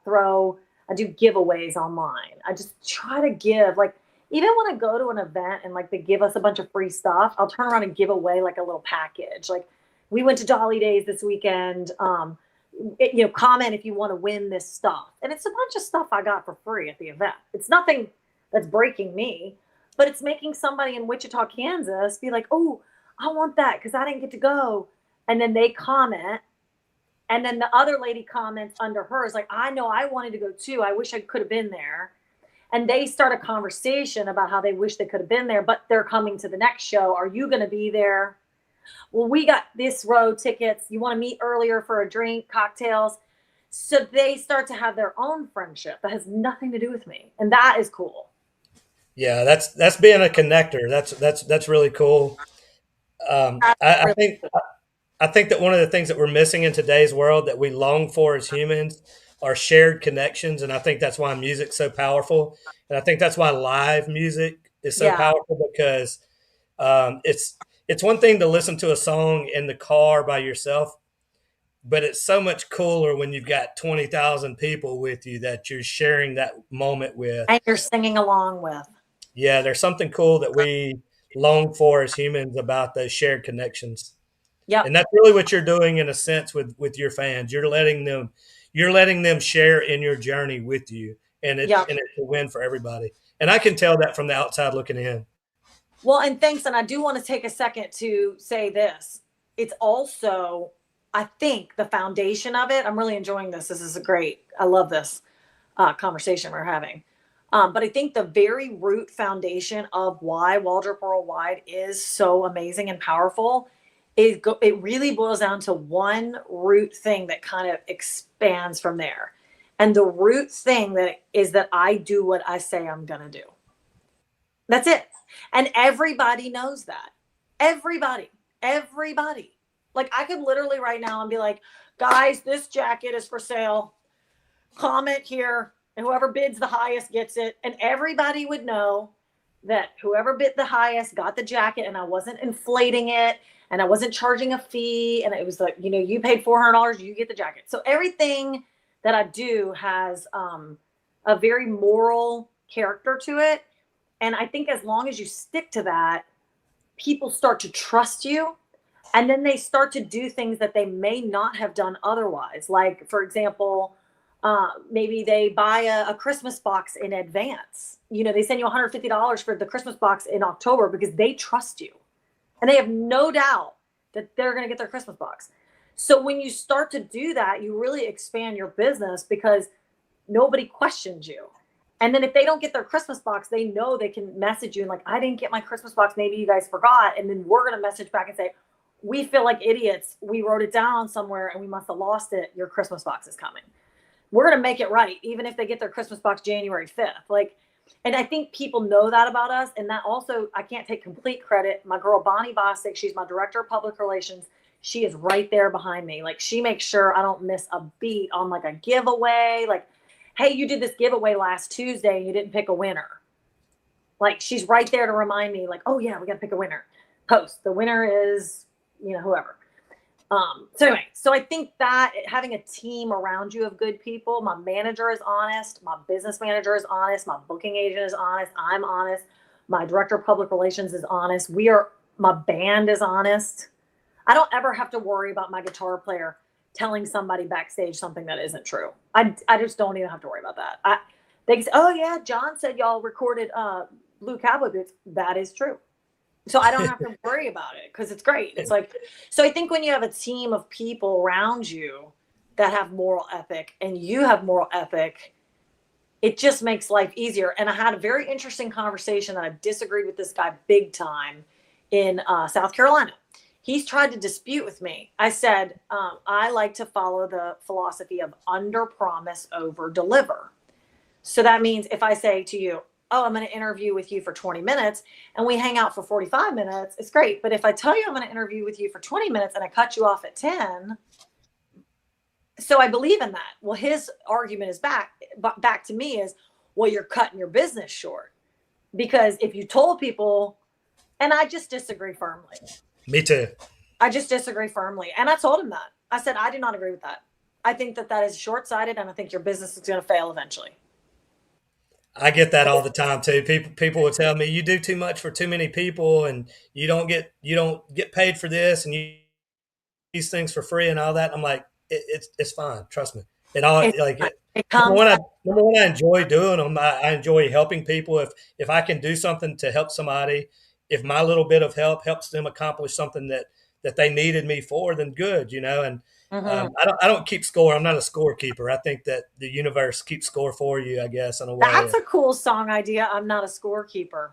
do giveaways online. I just try to give, like, even when I go to an event and like they give us a bunch of free stuff, I'll turn around and give away like a little package. Like, we went to Dolly Days this weekend. You know, comment if you want to win this stuff. And it's a bunch of stuff I got for free at the event. It's nothing that's breaking me, but it's making somebody in Wichita, Kansas be like, oh, I want that because I didn't get to go. And then they comment. And then the other lady comments under hers, like, I know I wanted to go too. I wish I could have been there. And they start a conversation about how they wish they could have been there, but they're coming to the next show. Are you going to be there? Well, we got this row tickets. You want to meet earlier for a drink, cocktails. So they start to have their own friendship that has nothing to do with me. And that is cool. Yeah, that's being a connector. That's really cool. I think that one of the things that we're missing in today's world that we long for as humans are shared connections. And I think that's why music's so powerful. And I think that's why live music is so powerful, because it's one thing to listen to a song in the car by yourself, but it's so much cooler when you've got 20,000 people with you that you're sharing that moment with. And you're singing along with. Yeah, there's something cool that we long for as humans about those shared connections. Yeah. And that's really what you're doing in a sense with your fans. You're letting them share in your journey with you. And it's a win for everybody. And I can tell that from the outside looking in. Well, and thanks. And I do want to take a second to say this. It's also, I think, the foundation of it. I'm really enjoying this. This is I love this conversation we're having. But I think the very root foundation of why Waldrup Worldwide is so amazing and powerful, it really boils down to one root thing that kind of expands from there. And the root thing is that I do what I say I'm going to do. That's it. And everybody knows that. Everybody. Like, I could literally right now and be like, guys, this jacket is for sale. Comment here. And whoever bids the highest gets it. And everybody would know that whoever bid the highest got the jacket, and I wasn't inflating it, and I wasn't charging a fee. And it was like, you know, you paid $400, you get the jacket. So everything that I do has a very moral character to it. And I think as long as you stick to that, people start to trust you. And then they start to do things that they may not have done otherwise. Like, for example, maybe they buy a Christmas box in advance. You know, they send you $150 for the Christmas box in October because they trust you. And they have no doubt that they're going to get their Christmas box. So when you start to do that, you really expand your business because nobody questions you. And then if they don't get their Christmas box, they know they can message you and like, I didn't get my Christmas box. Maybe you guys forgot. And then we're going to message back and say, we feel like idiots. We wrote it down somewhere and we must have lost it. Your Christmas box is coming. We're going to make it right, even if they get their Christmas box January 5th. Like, and I think people know that about us. And that also, I can't take complete credit. My girl, Bonnie Bosick, she's my director of public relations. She is right there behind me. Like, she makes sure I don't miss a beat on like a giveaway. Like, hey, you did this giveaway last Tuesday and you didn't pick a winner. Like she's right there to remind me, like, oh yeah, we got to pick a winner. Post the winner is, whoever. So anyway, so I think that having a team around you of good people, my manager is honest, my business manager is honest, my booking agent is honest, I'm honest, my director of public relations is honest. My band is honest. I don't ever have to worry about my guitar player telling somebody backstage something that isn't true. I just don't even have to worry about that. They can say, oh yeah, John said y'all recorded Blue Cowboy Boots. That is true. So I don't have to worry about it because it's great. It's like, so I think when you have a team of people around you that have moral ethic and you have moral ethic, it just makes life easier. And I had a very interesting conversation that I disagreed with this guy big time in South Carolina. He's tried to dispute with me. I said, I like to follow the philosophy of under promise, over deliver. So that means if I say to you, oh, I'm going to interview with you for 20 minutes and we hang out for 45 minutes, it's great. But if I tell you I'm going to interview with you for 20 minutes and I cut you off at 10, so I believe in that. Well, his argument is back to me is, well, you're cutting your business short. Because if you told people, and I just disagree firmly. Me too. I just disagree firmly. And I told him that. I said, I do not agree with that. I think that is short-sighted and I think your business is going to fail eventually. I get that all the time too. People will tell me you do too much for too many people and you don't get paid for this and you these things for free and all that. I'm like, it's fine. Trust me. And number one, I enjoy doing them. I enjoy helping people. If I can do something to help somebody, if my little bit of help helps them accomplish something that they needed me for, then good, And I don't keep score. I'm not a scorekeeper. I think that the universe keeps score for you, I guess, in a way. That's a cool song idea. I'm not a scorekeeper.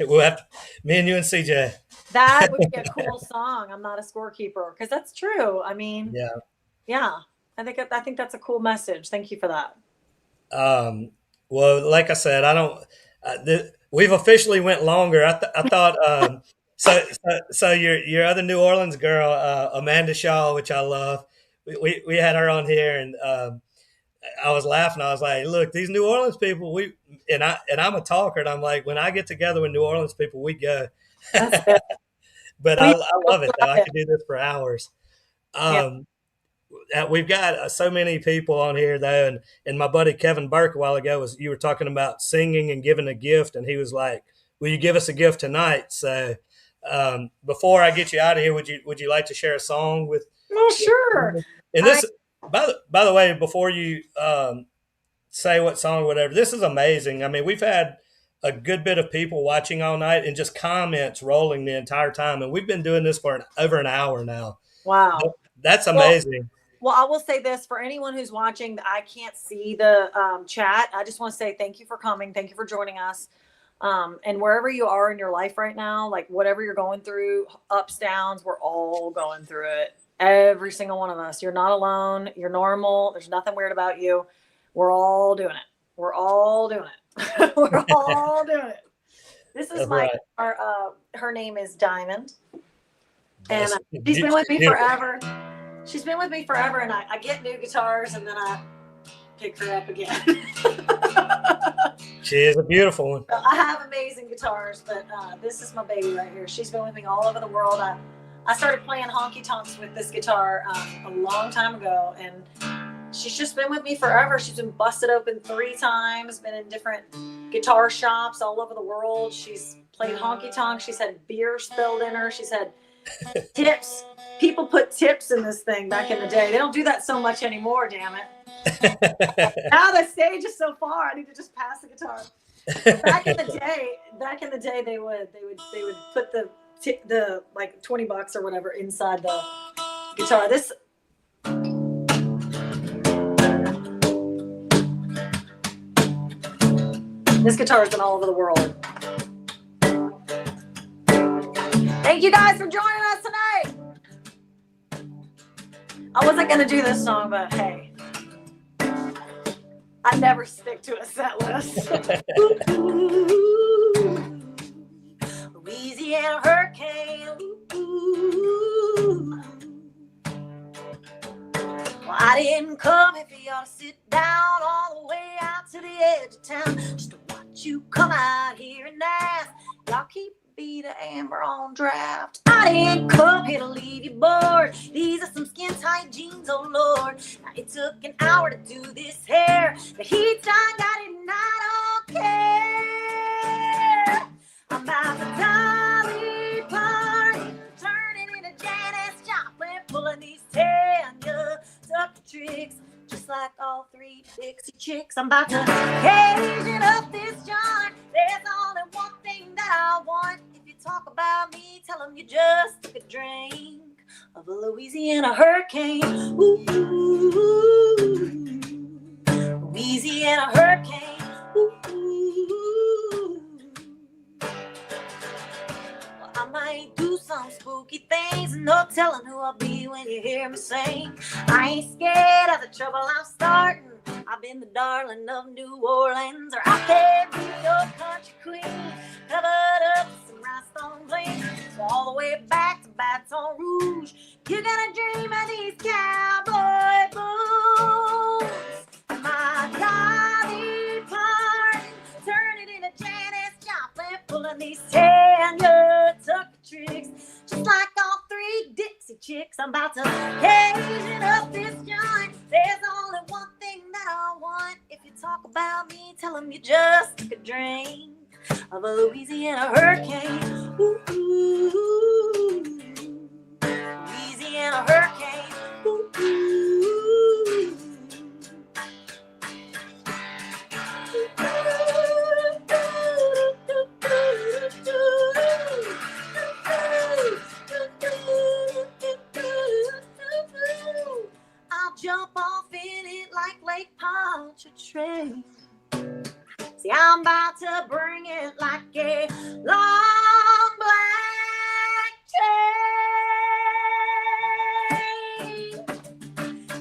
We'll have to, me and you and CJ. That would be a cool song. I'm not a scorekeeper, because that's true. I mean, yeah. I think that's a cool message. Thank you for that. Well, like I said, I don't. We've officially went longer. I thought. So your other New Orleans girl, Amanda Shaw, which I love, we had her on here, and I was laughing. I was like, "Look, these New Orleans people, I'm a talker, and I'm like, when I get together with New Orleans people, we go." But I love it though. I could do this for hours. We've got so many people on here though, and my buddy Kevin Burke a while ago you were talking about singing and giving a gift, and he was like, "Will you give us a gift tonight?" So. Before I get you out of here, would you like to share a song with? Oh, sure. And this, by the way, before you say what song, or whatever, this is amazing. I mean, we've had a good bit of people watching all night and just comments rolling the entire time, and we've been doing this for over an hour now. Wow, that's amazing. Well, I will say this for anyone who's watching. I can't see the chat. I just want to say thank you for coming. Thank you for joining us. And wherever you are in your life right now, like whatever you're going through, ups, downs, we're all going through it. Every single one of us. You're not alone. You're normal. There's nothing weird about you. We're all doing it. We're all doing it. We're all doing it. This is her name is Diamond. And she's been with me forever. She's been with me forever. And I get new guitars and then I pick her up again. She is a beautiful one. I have amazing guitars, but this is my baby right here. She's been with me all over the world. I started playing honky tonks with this guitar a long time ago, and she's just been with me forever. She's been busted open 3 times, been in different guitar shops all over the world. She's played honky tonks. She's had beer spilled in her. She's had tips. People put tips in this thing back in the day. They don't do that so much anymore, damn it. Now the stage is so far, I need to just pass the guitar. Back in the day, they would put the like $20 or whatever inside the guitar. This guitar has been all over the world. Thank you guys for joining us tonight. I wasn't gonna do this song, but hey. I never stick to a set list. Louisiana hurricane. Well, I didn't come if you ought to sit down all the way out to the edge of town just to watch you come out here and ask. Y'all keep Vita Amber on draft. I didn't come here to leave you bored. These are some skin tight jeans, oh Lord. Now it took an hour to do this hair. The heat's done got it and I don't care. I'm about to Dolly Party, turning into Janis Joplin, pulling these Tanya Tucker tricks. Just like all three Dixie chicks, I'm about to Asian up this joint. There's only one thing that I want. If you talk about me, tell them you just took a drink of a Louisiana hurricane. Ooh, Louisiana hurricane. Ooh. Well, I might do some spooky things, no telling who I'll be when you hear me sing. I ain't scared of the trouble I'm starting. I've been the darling of New Orleans, or I can be your country queen, covered up with some rhinestone bling. So all the way back to Baton Rouge, you're gonna dream of these cowboy boots. My Dolly Parton, turn it into Janis Joplin, pulling these Tanya Tucker tricks. Just like all three Dixie chicks, I'm about to Asian up this joint. There's only one thing that I want. If you talk about me, tell them you just took a drink of a Louisiana hurricane. Ooh, Louisiana hurricane. Ooh, I'll jump off in it like Lake Pontchartrain. See, I'm about to bring it like a long black train.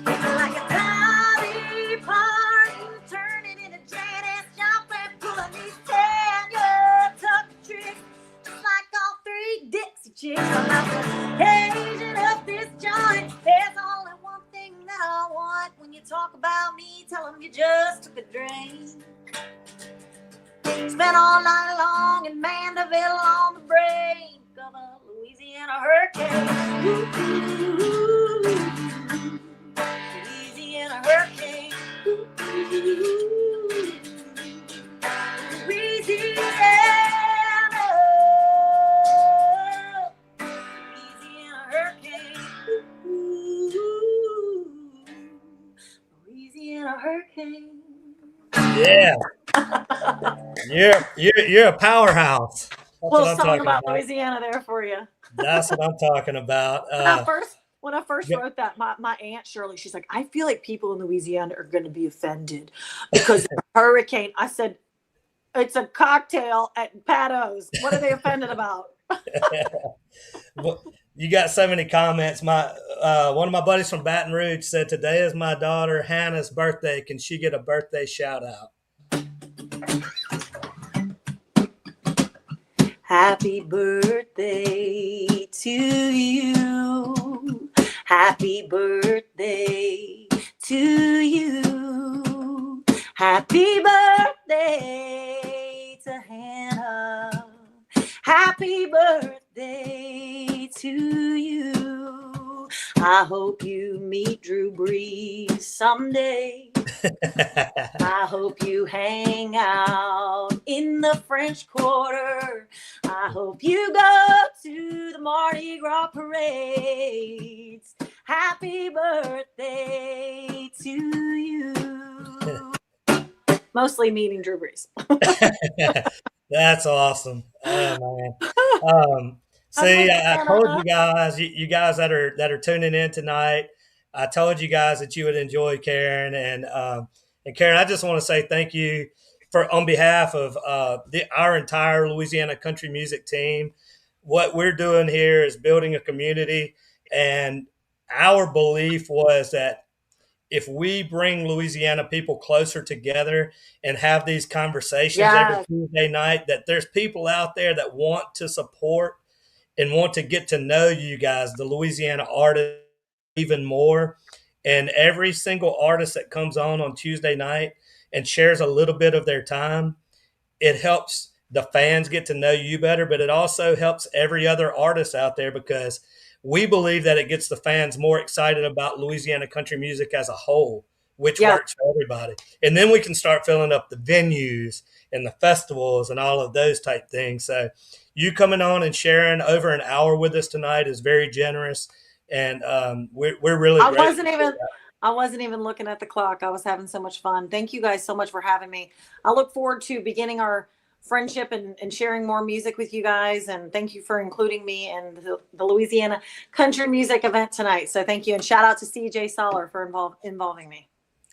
It's like a Dolly Parton, turning into Janis Joplin, pulling these Tanya Tucker tricks. Just like all three Dixie chicks, I'm about to Asian up this joint. There's only one thing that I want. When you talk about me, tell them you just took a drink. Spent all night long in Mandeville on the brink of a Louisiana hurricane. Ooh, Louisiana hurricane. Ooh, Louisiana. Louisiana hurricane. Ooh, Louisiana hurricane. Yeah. You're a powerhouse. That's Little what I'm song talking about about. Louisiana there for you. That's what I'm talking about. When I first wrote that, my aunt Shirley, she's like, I feel like people in Louisiana are going to be offended because of a hurricane. I said, it's a cocktail at Pato's. What are they offended about? You got so many comments. My one of my buddies from Baton Rouge said, today is my daughter Hannah's birthday. Can she get a birthday shout out? Happy birthday to you. Happy birthday to you. Happy birthday to Hannah. Happy birthday to you. I hope you meet Drew Brees someday. I hope you hang out in the French Quarter. I hope you go to the Mardi Gras parades. Happy birthday to you. Mostly meaning Drew Brees. That's awesome. Oh, man. See, I told you guys, you guys that are tuning in tonight, I told you guys that you would enjoy Karen, and Karen, I just want to say thank you on behalf of our entire Louisiana country music team. What we're doing here is building a community, and our belief was that if we bring Louisiana people closer together and have these conversations every Tuesday night, that there's people out there that want to support and want to get to know you guys, the Louisiana artists, even more. And every single artist that comes on Tuesday night and shares a little bit of their time, it helps the fans get to know you better, but it also helps every other artist out there, because we believe that it gets the fans more excited about Louisiana country music as a whole, which Yeah. works for everybody. And then we can start filling up the venues and the festivals and all of those type things. So you coming on and sharing over an hour with us tonight is very generous. And we're really I grateful. wasn't even looking at the clock. I was having so much fun. Thank you guys so much for having me. I look forward to beginning our friendship and sharing more music with you guys. And thank you for including me in the Louisiana country music event tonight. So thank you. And shout out to CJ Soller for involving me.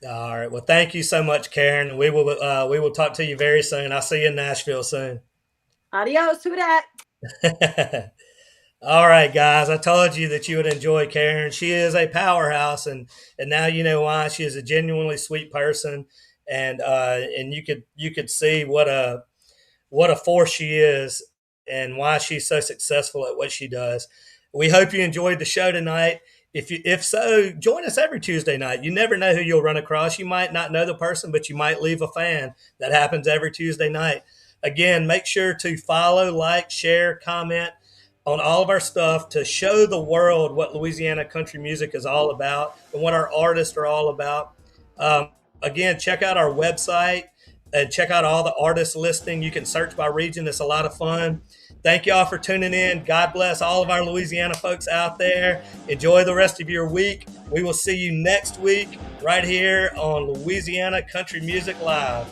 All right. Well, thank you so much, Karen. We will talk to you very soon. I'll see you in Nashville soon. Adios. Who dat? All right, guys. I told you that you would enjoy Karen. She is a powerhouse, and now you know why. She is a genuinely sweet person, and you could see what a force she is, and why she's so successful at what she does. We hope you enjoyed the show tonight. If so, join us every Tuesday night. You never know who you'll run across. You might not know the person, but you might leave a fan. That happens every Tuesday night. Again, make sure to follow, like, share, comment on all of our stuff to show the world what Louisiana country music is all about and what our artists are all about. Again, check out our website and check out all the artist listing. You can search by region. It's a lot of fun. Thank y'all for tuning in. God bless all of our Louisiana folks out there. Enjoy the rest of your week. We will see you next week right here on Louisiana Country Music Live.